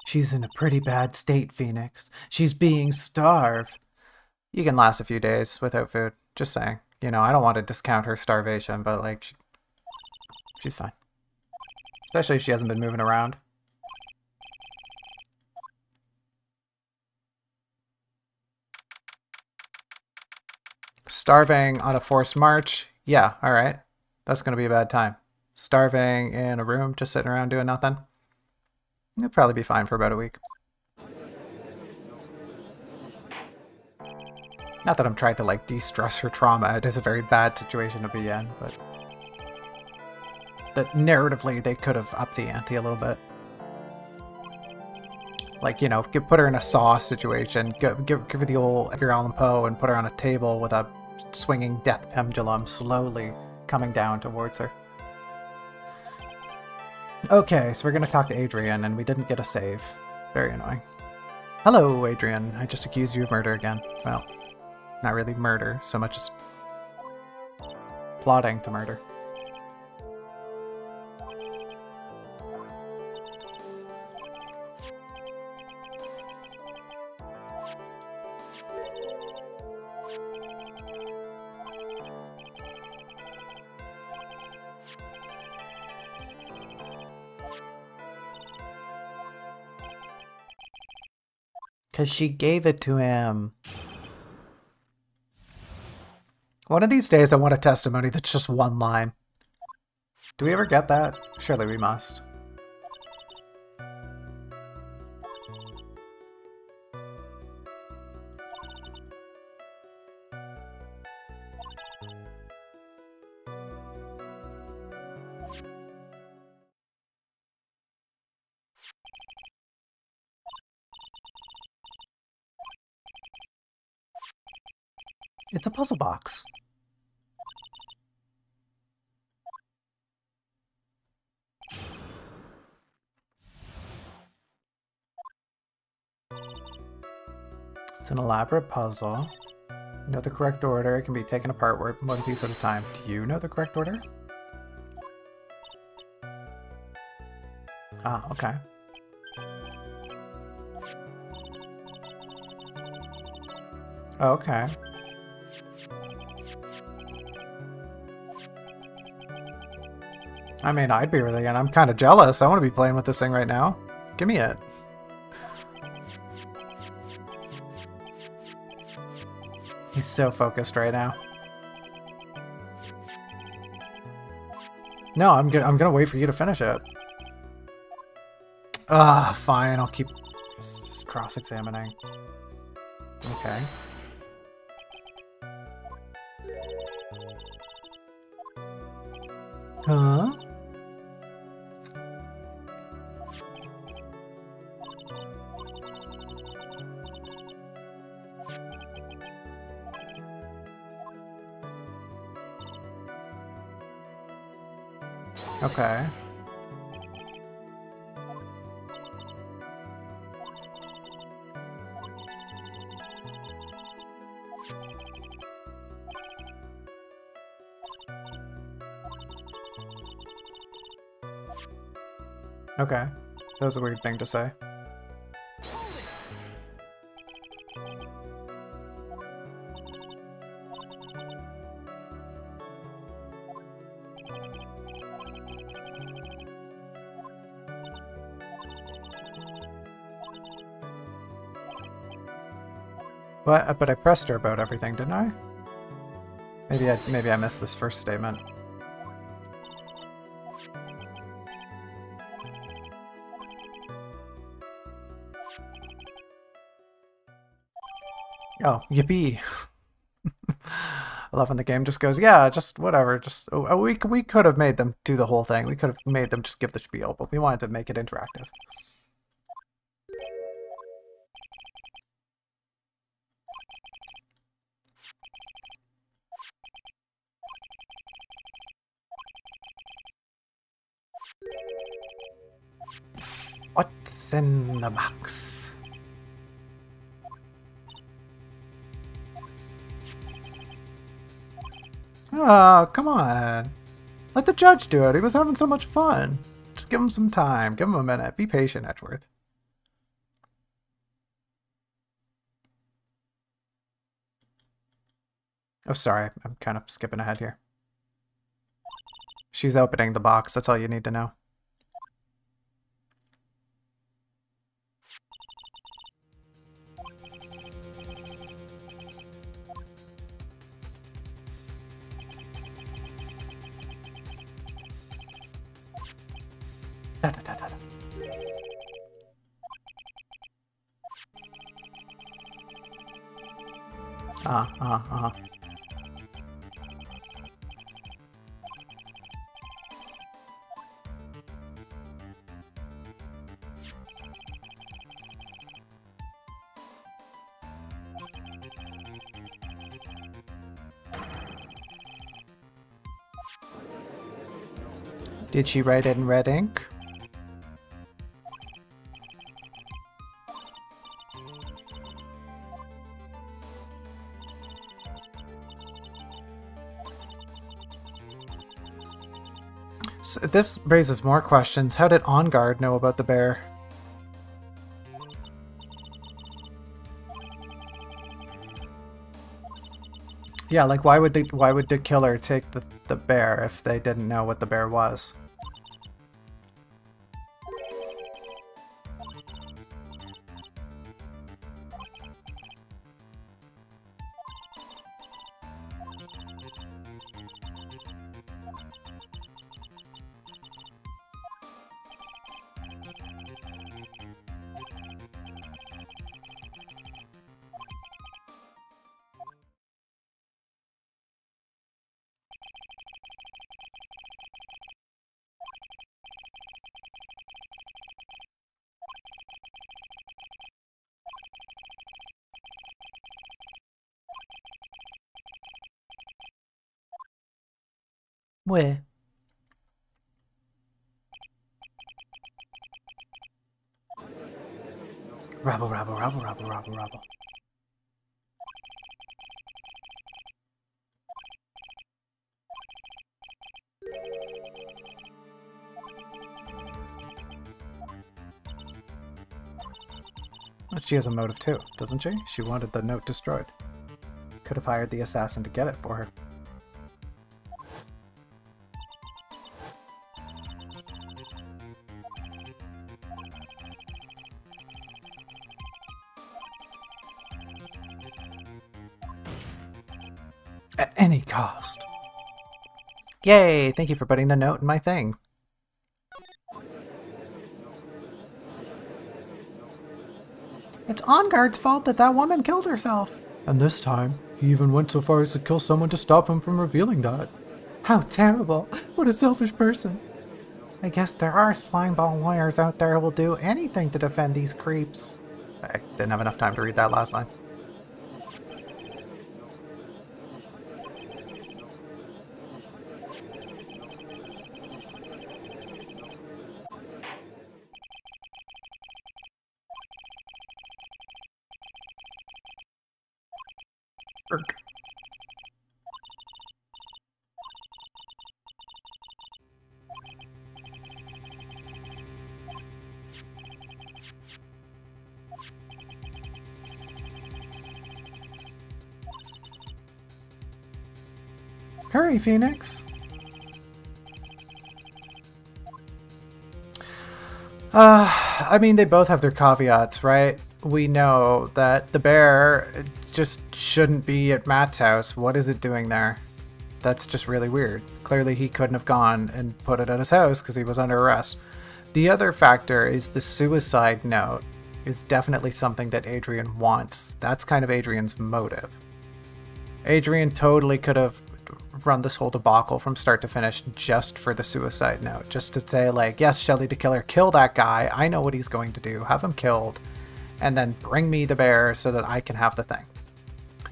She's in a pretty bad state, Phoenix. She's being starved. You can last a few days without food. Just saying. You know, I don't want to discount her starvation, but like, she's fine. Especially if she hasn't been moving around. Starving on a forced march? Yeah, alright. That's gonna be a bad time. Starving in a room, just sitting around doing nothing? You'll probably be fine for about a week. Not that I'm trying to like de-stress her trauma, it is a very bad situation to be in, but that narratively they could have upped the ante a little bit. Like, you know, put her in a Saw situation, give her the old Edgar Allan Poe and put her on a table with a swinging death pendulum slowly coming down towards her. Okay, so we're gonna talk to Adrian, and we didn't get a save. Very annoying. Hello, Adrian. I just accused you of murder again. Well, not really murder, so much as plotting to murder. Because she gave it to him. One of these days I want a testimony that's just one line. Do we ever get that? Surely we must. It's a puzzle box. It's an elaborate puzzle. You know the correct order. It can be taken apart one piece at a time. Do you know the correct order? Ah, okay. Okay. I mean, I'd be really, and I'm kind of jealous. I want to be playing with this thing right now. Give me it. He's so focused right now. No, I'm gonna wait for you to finish it. Ah, fine. I'll keep cross-examining. Okay. Huh? Okay. Okay. That was a weird thing to say. What? But I pressed her about everything, didn't I? Maybe I missed this first statement. Oh, yippee. I love when the game just goes, yeah, just whatever. Just we could have made them do the whole thing. We could have made them just give the spiel, but we wanted to make it interactive. What's in the box? Oh, come on. Let the judge do it. He was having so much fun. Just give him some time. Give him a minute. Be patient, Edgeworth. Oh, sorry. I'm kind of skipping ahead here. She's opening the box. That's all you need to know. Da, da, da, da. Did she write it in red ink? So this raises more questions. How did Engarde know about the bear? Yeah, like why would the killer take the bear if they didn't know what the bear was? Where? Rabble, rabble, rabble, rabble, rabble, rabble. But she has a motive too, doesn't she? She wanted the note destroyed. Could have hired the assassin to get it for her. At any cost. Yay! Thank you for putting the note in my thing. It's Engarde's fault that woman killed herself. And this time, he even went so far as to kill someone to stop him from revealing that. How terrible! What a selfish person! I guess there are slimeball lawyers out there who will do anything to defend these creeps. I didn't have enough time to read that last line. Erk. Hurry, Phoenix! I mean, they both have their caveats, right? We know that the bear just shouldn't be at Matt's house. What is it doing there? That's just really weird. Clearly he couldn't have gone and put it at his house because he was under arrest. The other factor is the suicide note is definitely something that Adrian wants. That's kind of Adrian's motive. Adrian totally could have run this whole debacle from start to finish just for the suicide note. Just to say, like, yes, Shelly the killer, kill that guy. I know what he's going to do. Have him killed. And then bring me the bear so that I can have the thing.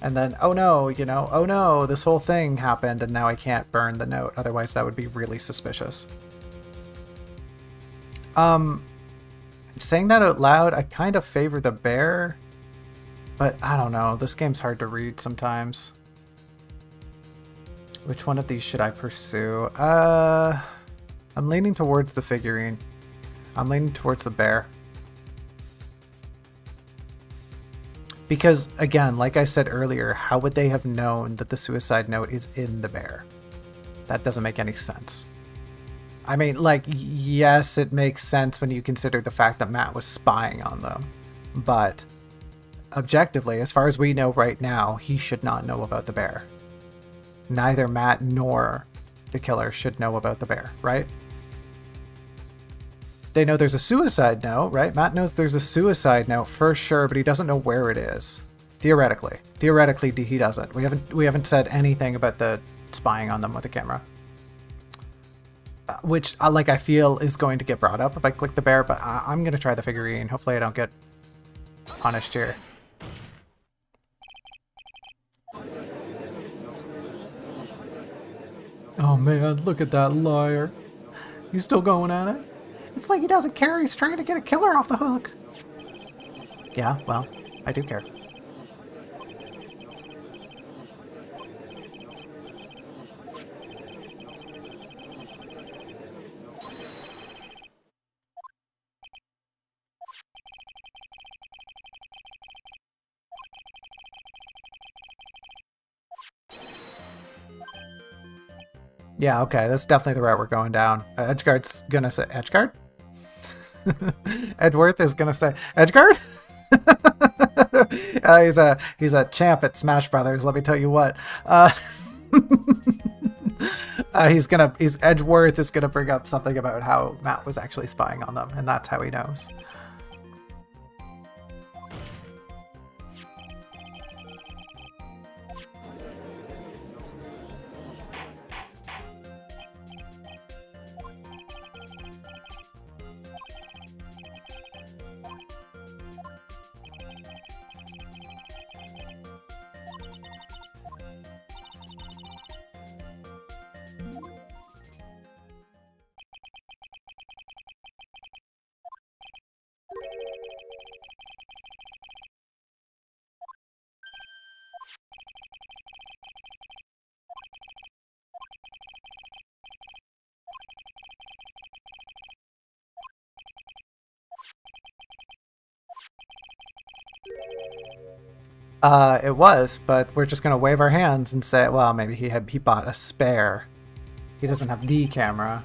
And then, oh no, you know, oh no, this whole thing happened and now I can't burn the note. Otherwise that would be really suspicious. Saying that out loud, I kind of favor the bear. But I don't know, this game's hard to read sometimes. Which one of these should I pursue? I'm leaning towards the figurine. I'm leaning towards the bear. Because, again, like I said earlier, how would they have known that the suicide note is in the bear? That doesn't make any sense. I mean, like, yes, it makes sense when you consider the fact that Matt was spying on them. But, objectively, as far as we know right now, he should not know about the bear. Neither Matt nor the killer should know about the bear, right? They know there's a suicide note, right? Matt knows there's a suicide note for sure, but he doesn't know where it is. Theoretically. Theoretically, he doesn't. We haven't said anything about the spying on them with the camera. Which, like, I feel is going to get brought up if I click the bear, but I'm going to try the figurine. Hopefully I don't get punished here. Oh man, look at that liar. He's still going at it? It's like he doesn't care, he's trying to get a killer off the hook. Yeah, well, I do care. Yeah, okay, that's definitely the route we're going down. Edgeguard's gonna say... Edgeguard? Edgeworth is gonna say... Edgeguard? He's a champ at Smash Brothers, let me tell you what. Edgeworth is gonna bring up something about how Matt was actually spying on them, and that's how he knows. It was, but we're just gonna wave our hands and say, well, maybe he bought a spare. He doesn't have the camera.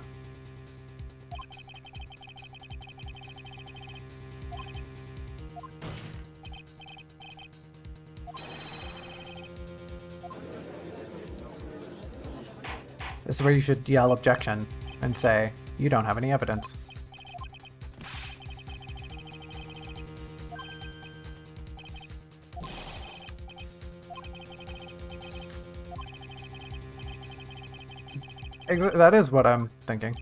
This is where you should yell objection and say, you don't have any evidence. That is what I'm thinking.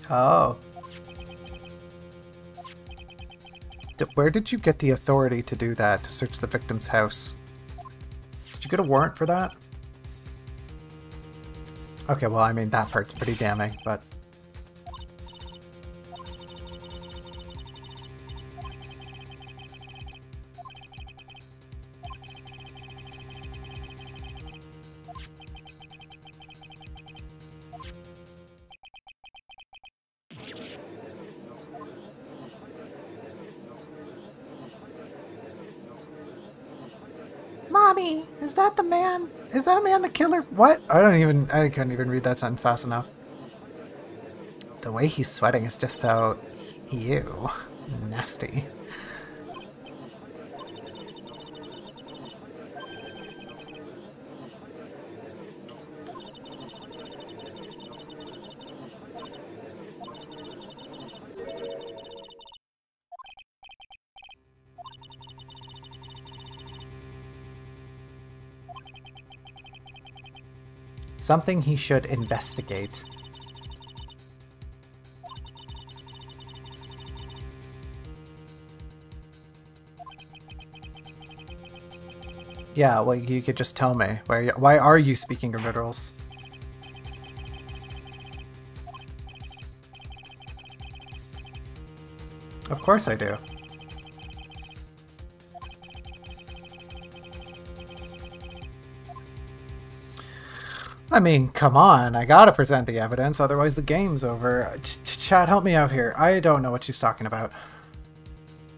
Oh. Where did you get the authority to do that, to search the victim's house? Did you get a warrant for that? Okay, well, I mean, that part's pretty damning, but... Mommy, is that the man? Is that man the killer? What? I couldn't even read that sentence fast enough. The way he's sweating is just so... ew. Nasty. Something he should investigate. Yeah, well, you could just tell me. Why are you speaking in riddles? Of course I do. I mean, come on, I gotta present the evidence, otherwise the game's over. Chad, help me out here. I don't know what she's talking about.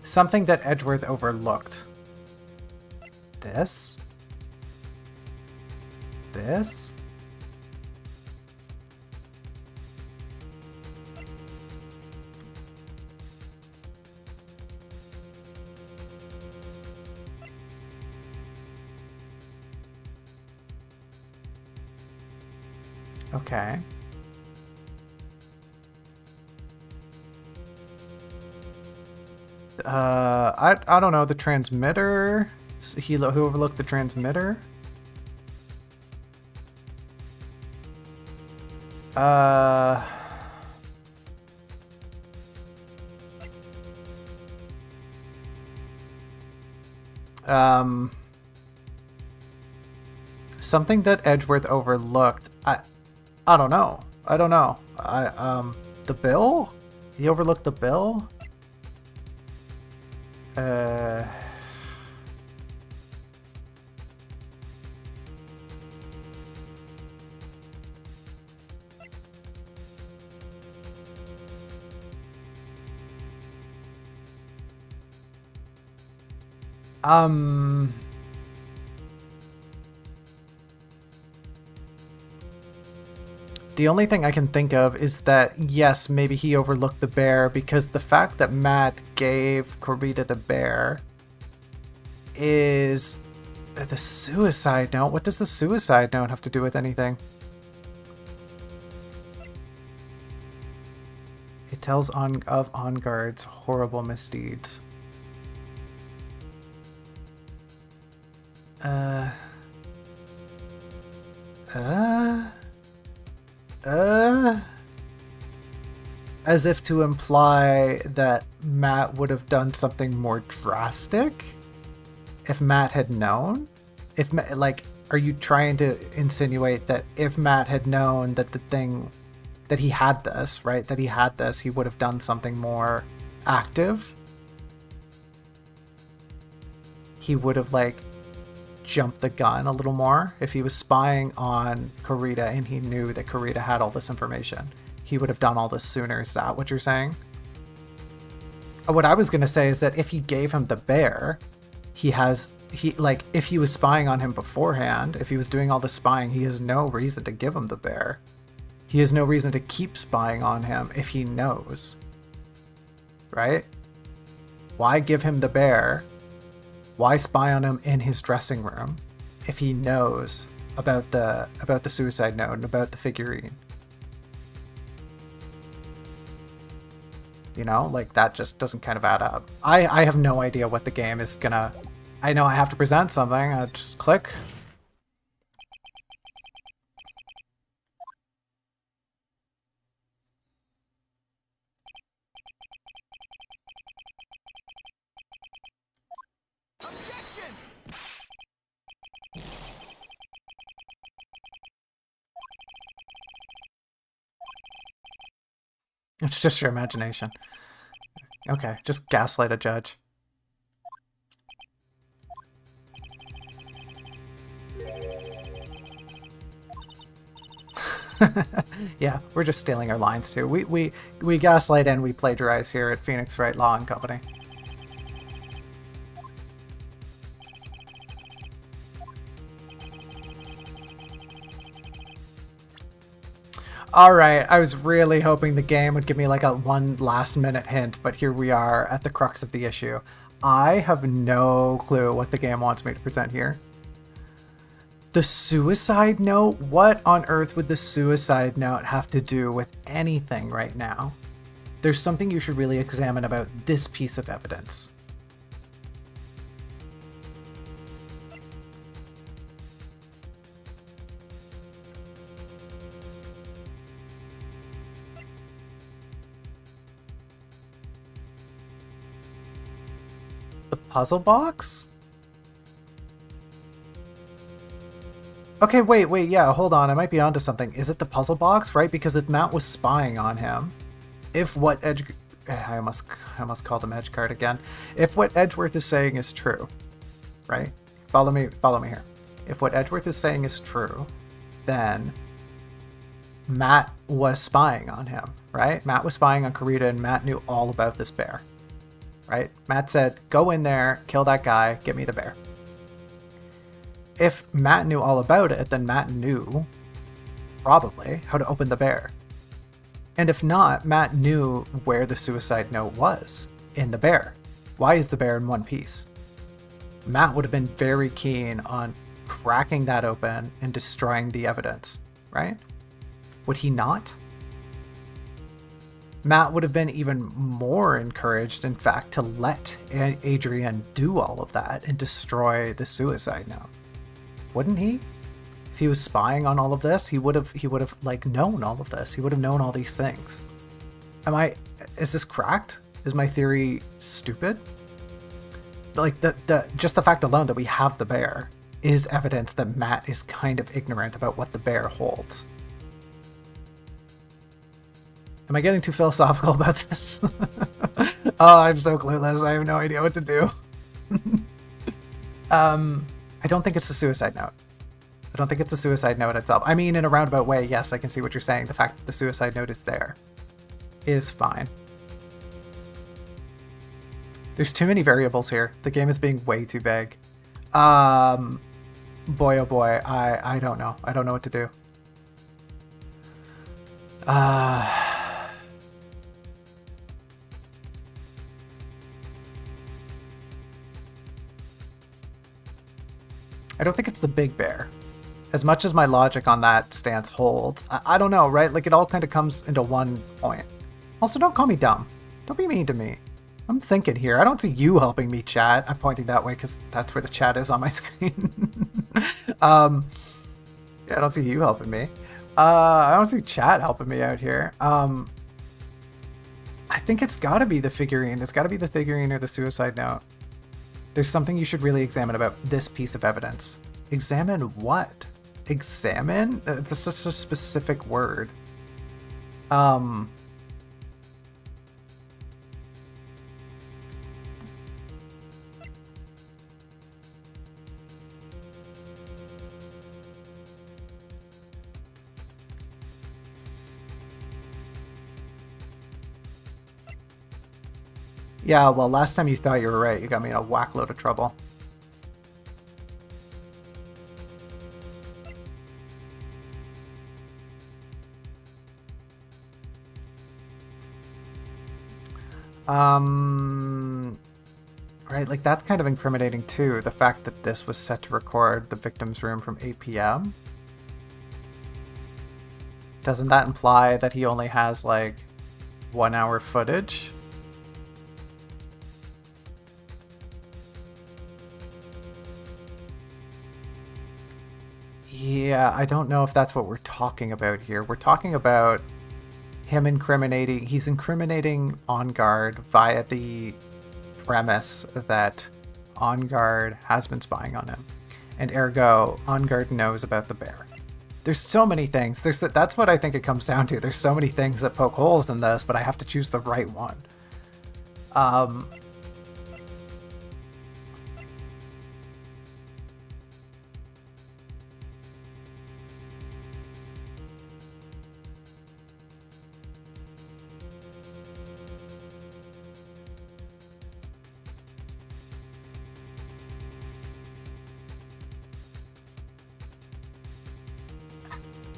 Something that Edgeworth overlooked. This? This? Okay. I don't know, the transmitter? Who overlooked the transmitter? Something that Edgeworth overlooked. I don't know. I don't know. The bill? He overlooked the bill? The only thing I can think of is that, yes, maybe he overlooked the bear because the fact that Matt gave Corita the bear is the suicide note. What does the suicide note have to do with anything? It tells of Engarde's horrible misdeeds. As if to imply that Matt would have done something more drastic if Matt had known? If, like, are you trying to insinuate that if Matt had known that the thing, that he had this, right? That he had this, he would have done something more active? He would have, like, jumped the gun a little more if he was spying on Corita and he knew that Corita had all this information. He would have done all this sooner. Is that what you're saying? What I was going to say is that if he gave him the bear, like, if he was spying on him beforehand, if he was doing all the spying, he has no reason to give him the bear. He has no reason to keep spying on him if he knows. Right? Why give him the bear Why spy on him in his dressing room if he knows about the suicide note and about the figurine? You know, like that just doesn't kind of add up. I have no idea what the game is gonna... I know I have to present something. I just click. Objection! It's just your imagination. Okay, just gaslight a judge. Yeah, we're just stealing our lines too. We gaslight and we plagiarize here at Phoenix Wright Law and Company. Alright, I was really hoping the game would give me like a one last minute hint, but here we are at the crux of the issue. I have no clue what the game wants me to present here. The suicide note? What on earth would the suicide note have to do with anything right now? There's something you should really examine about this piece of evidence. The puzzle box? Okay, wait, yeah, hold on. I might be onto something. Is it the puzzle box, right? Because if Matt was spying on him, if what I almost called him Edgecard again. If what Edgeworth is saying is true, right? Follow me here. If what Edgeworth is saying is true, then Matt was spying on him, right? Matt was spying on Karita and Matt knew all about this bear, right? Matt said, go in there, kill that guy, get me the bear. If Matt knew all about it, then Matt knew, probably, how to open the bear. And if not, Matt knew where the suicide note was, in the bear. Why is the bear in one piece? Matt would have been very keen on cracking that open and destroying the evidence, right? Would he not? Matt would have been even more encouraged, in fact, to let Adrian do all of that and destroy the suicide note. Wouldn't he? If he was spying on all of this, he would have like known all of this. He would have known all these things. Is this cracked? Is my theory stupid? Like just the fact alone that we have the bear is evidence that Matt is kind of ignorant about what the bear holds. Am I getting too philosophical about this? Oh, I'm so clueless. I have no idea what to do. I don't think it's the suicide note. I don't think it's the suicide note itself. I mean, in a roundabout way, yes, I can see what you're saying. The fact that the suicide note is there is fine. There's too many variables here. The game is being way too vague. Boy, oh boy, I don't know. I don't know what to do. I don't think it's the big bear. As much as my logic on that stance holds, I don't know, right? Like, it all kind of comes into one point. Also, don't call me dumb. Don't be mean to me. I'm thinking here. I don't see you helping me, chat. I'm pointing that way because that's where the chat is on my screen. Yeah, I don't see you helping me. I don't see chat helping me out here. I think it's got to be the figurine. It's got to be the figurine or the suicide note. There's something you should really examine about this piece of evidence. Examine what? Examine? That's such a specific word. Yeah, well, last time you thought you were right, you got me in a whack load of trouble. Right, like that's kind of incriminating too. The fact that this was set to record the victim's room from 8 p.m. Doesn't that imply that he only has like 1 hour footage? Yeah, I don't know if that's what we're talking about here. We're talking about him incriminating. He's incriminating Engarde via the premise that Engarde has been spying on him, and ergo Engarde knows about the bear. There's so many things. That's what I think it comes down to. There's so many things that poke holes in this, but I have to choose the right one.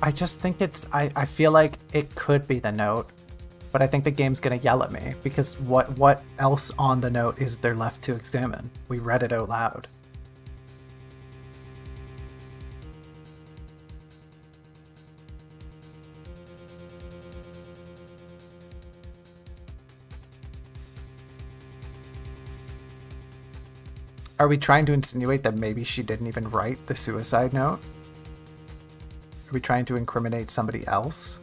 I just think I feel like it could be the note, but I think the game's gonna yell at me because what else on the note is there left to examine? We read it out loud. Are we trying to insinuate that maybe she didn't even write the suicide note? Are we trying to incriminate somebody else?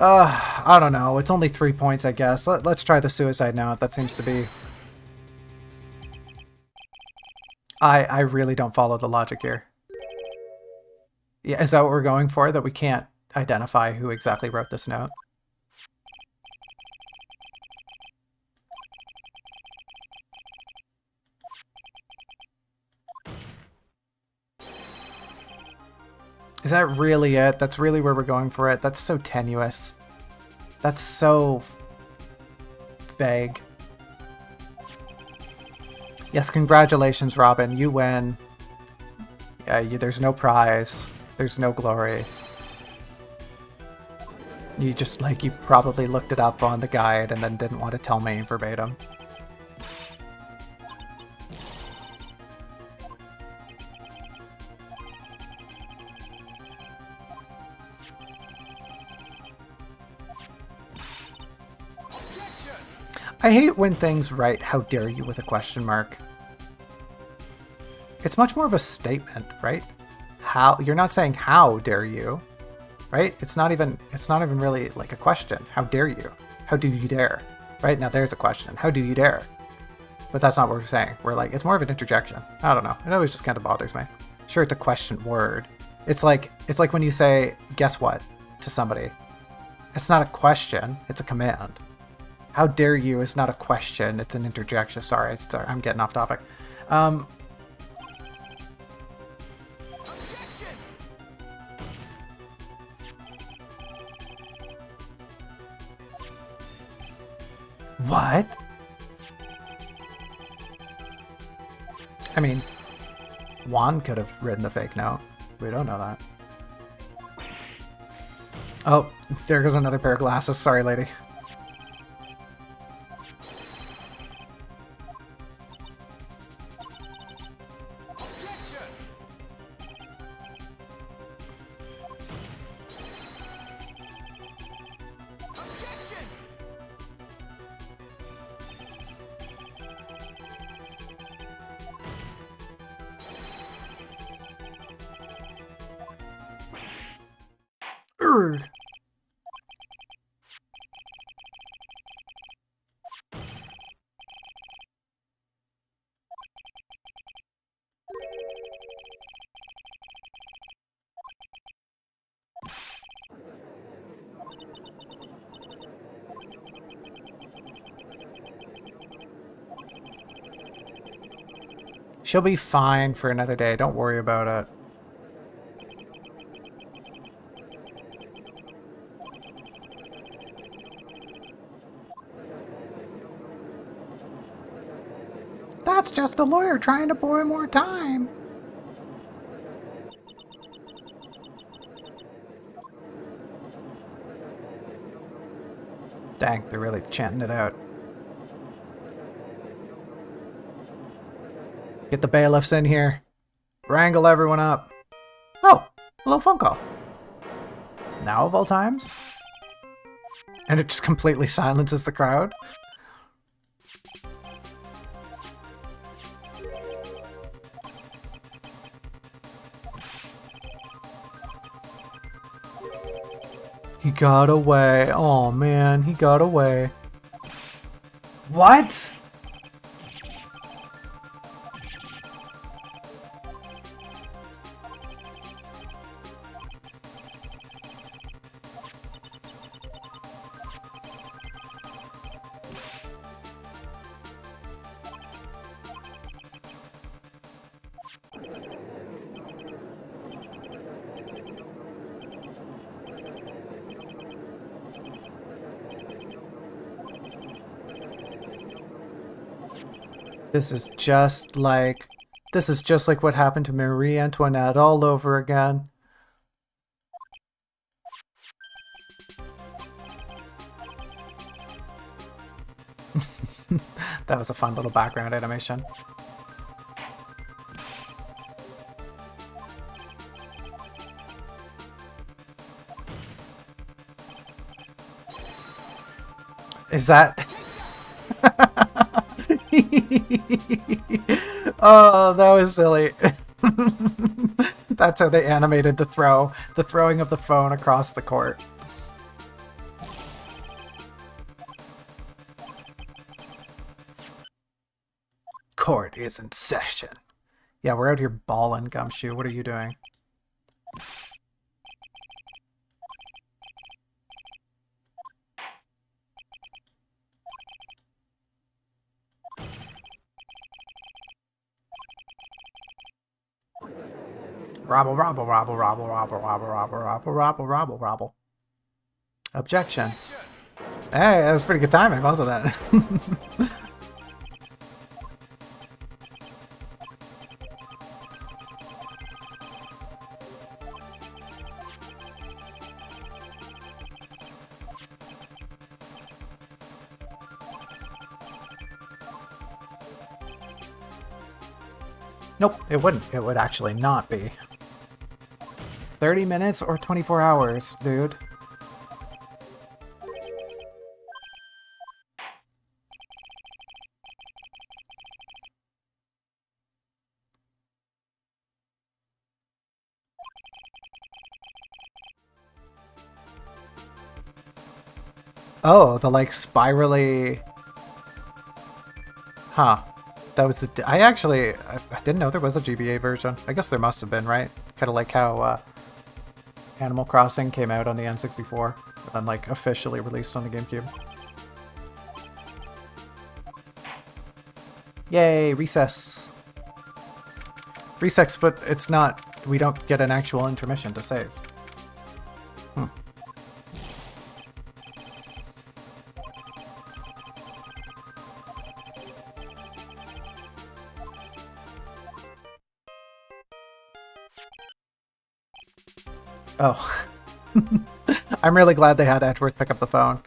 I don't know. It's only 3 points, I guess. Let's try the suicide note. That seems to be... I really don't follow the logic here. Yeah, is that what we're going for? That we can't identify who exactly wrote this note? Is that really it? That's really where we're going for it? That's so tenuous. That's so vague. Yes, congratulations, Robin. You win. Yeah, there's no prize. There's no glory. You just, like, you probably looked it up on the guide and then didn't want to tell me verbatim. I hate when things write "how dare you" with a question mark. It's much more of a statement, right? How you're not saying "how dare you," right? It's not even really like a question. How dare you? How do you dare? Right? Now there's a question. How do you dare? But that's not what we're saying. We're like, it's more of an interjection. I don't know. It always just kind of bothers me. Sure, it's a question word. It's like when you say "guess what" to somebody. It's not a question, it's a command. How dare you is not a question, it's an interjection. Sorry, I'm getting off topic. What? I mean, Juan could have written the fake note. We don't know that. Oh, there goes another pair of glasses. Sorry, lady. She'll be fine for another day. Don't worry about it. That's just the lawyer trying to buy more time. Dang, they're really chanting it out. Get the bailiffs in here. Wrangle everyone up. Oh, hello phone call. Now of all times? And it just completely silences the crowd. He got away. Oh man, he got away. What? This is just like what happened to Marie Antoinette all over again. That was a fun little background animation. Is that... Oh, that was silly. That's how they animated the throwing of the phone across the court. Court is in session. Yeah, we're out here balling, Gumshoe. What are you doing? Robble, robble, robble, robble, robble, robble, robble, robble, robble, robble, robble. Objection. Hey, that was pretty good timing, wasn't it? Nope, it wouldn't. It would actually not be. 30 minutes or 24 hours, dude. Oh, the like spirally... Huh. That was the... I didn't know there was a GBA version. I guess there must have been, right? Kind of like how Animal Crossing came out on the N64 and then like officially released on the GameCube. Yay, recess. Recess, but it's not... We don't get an actual intermission to save. Oh. I'm really glad they had Edward pick up the phone.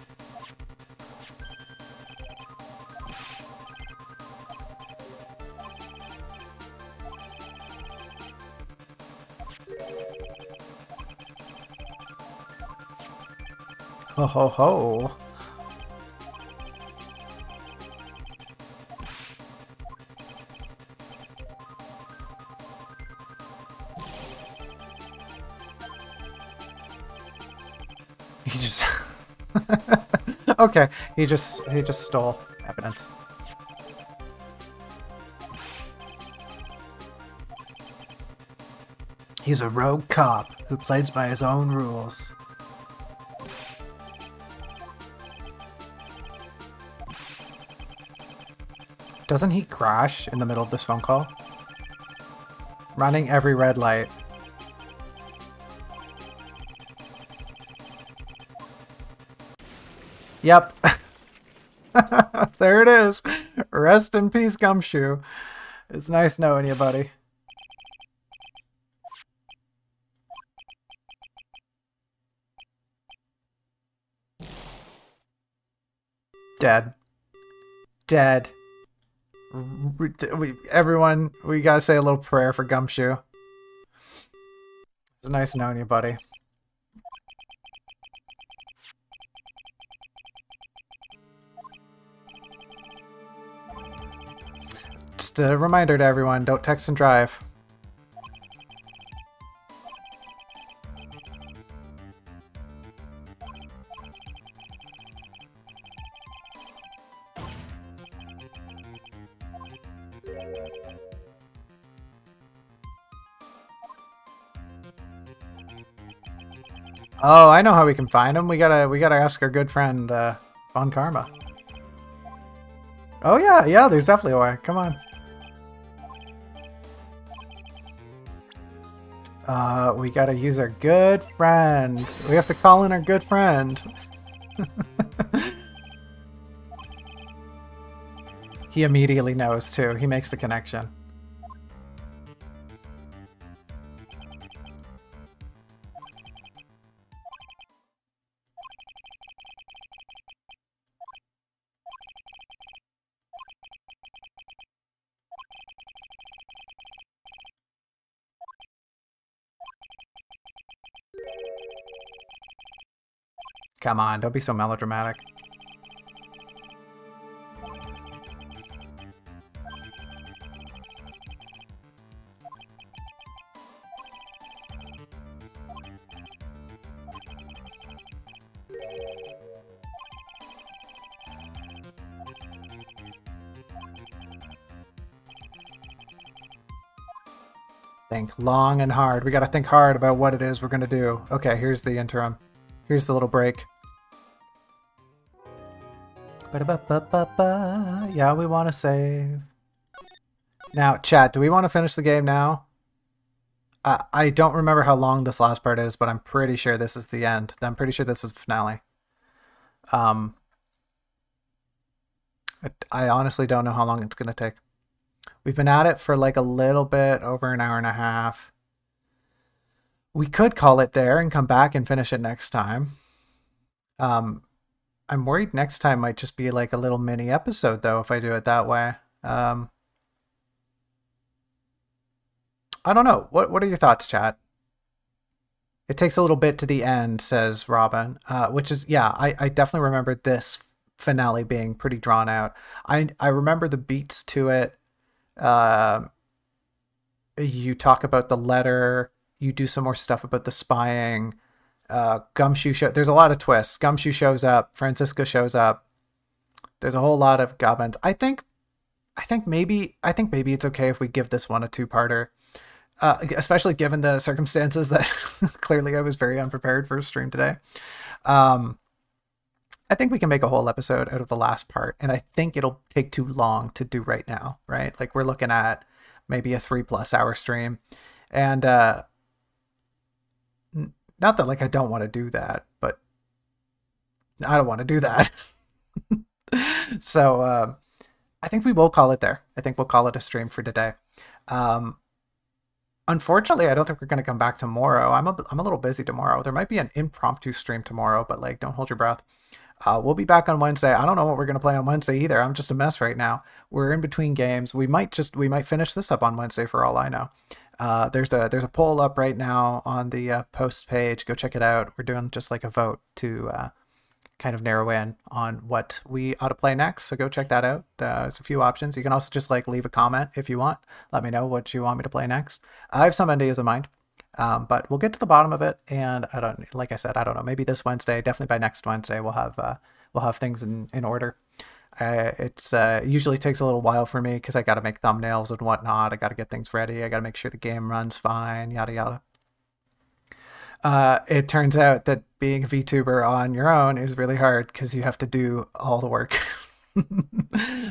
Ho ho ho. He just... Okay, he just stole evidence. He's a rogue cop who plays by his own rules. Doesn't he crash in the middle of this phone call? Running every red light. Yep. There it is. Rest in peace, Gumshoe. It's nice knowing you, buddy. Dead. Dead. Everyone, we gotta say a little prayer for Gumshoe. It's nice knowing you, buddy. Just a reminder to everyone, don't text and drive. Oh, I know how we can find him. We gotta ask our good friend Von Karma. Oh yeah, there's definitely a way. Come on. We gotta use our good friend. We have to call in our good friend. He immediately knows too. He makes the connection. Come on, don't be so melodramatic. Think long and hard. We gotta think hard about what it is we're gonna do. Okay, here's the interim. Here's the little break. Yeah, we want to save. Now, chat, do we want to finish the game now? I don't remember how long this last part is, but I'm pretty sure this is the end. I'm pretty sure this is the finale. I honestly don't know how long it's going to take. We've been at it for like a little bit over an hour and a half. We could call it there and come back and finish it next time. I'm worried next time might just be like a little mini episode, though, if I do it that way. I don't know. What are your thoughts, chat? It takes a little bit to the end, says Robin, which is, yeah, I definitely remember this finale being pretty drawn out. I remember the beats to it. You talk about the letter. You do some more stuff about the spying. Gumshoe there's a lot of twists. Gumshoe shows up. Francisco shows up. There's a whole lot of goblins. I think maybe it's okay if we give this one a two-parter, especially given the circumstances that clearly I was very unprepared for a stream today. I think we can make a whole episode out of the last part, and I think it'll take too long to do right now, right? Like we're looking at maybe a 3+ hour stream, and not that like I don't want to do that, but I don't want to do that. So I think we will call it there. I think we'll call it a stream for today. Unfortunately, I don't think we're going to come back tomorrow. I'm a little busy tomorrow. There might be an impromptu stream tomorrow, but like don't hold your breath. We'll be back on Wednesday. I don't know what we're going to play on Wednesday either. I'm just a mess right now. We're in between games. We might finish this up on Wednesday for all I know. There's a poll up right now on the post page. Go check it out. We're doing just like a vote to kind of narrow in on what we ought to play next. So go check that out. There's a few options. You can also just like leave a comment if you want. Let me know what you want me to play next. I have some ideas in mind. But we'll get to the bottom of it, and like I said, I don't know. Maybe this Wednesday, definitely by next Wednesday, we'll have things in order. It's usually takes a little while for me because I got to make thumbnails and whatnot. I got to get things ready. I got to make sure the game runs fine. Yada yada. It turns out that being a VTuber on your own is really hard because you have to do all the work.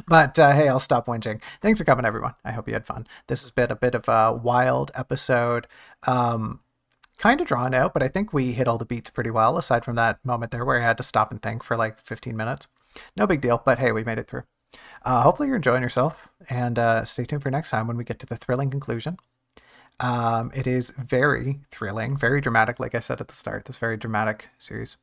But hey, I'll stop whinging. Thanks for coming, everyone. I hope you had fun. This has been a bit of a wild episode. Kind of drawn out, but I think we hit all the beats pretty well, aside from that moment there where I had to stop and think for like 15 minutes. No big deal, but hey, we made it through. Hopefully you're enjoying yourself, and stay tuned for next time when we get to the thrilling conclusion. It is very thrilling, very dramatic, like I said at the start, this very dramatic series.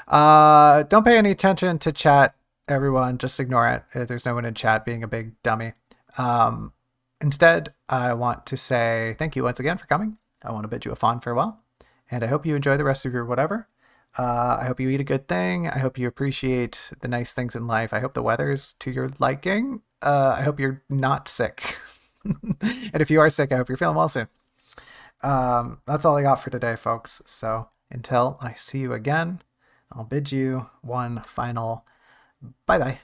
Don't pay any attention to chat Everyone, just ignore it. There's no one in chat being a big dummy. Um, Instead, I want to say thank you once again for coming. I want to bid you a fond farewell, and I hope you enjoy the rest of your whatever. I hope you eat a good thing. I hope you appreciate the nice things in life. I hope the weather's to your liking. I hope you're not sick. And if you are sick, I hope you're feeling well soon. That's all I got for today, folks. So until I see you again, I'll bid you one final bye bye.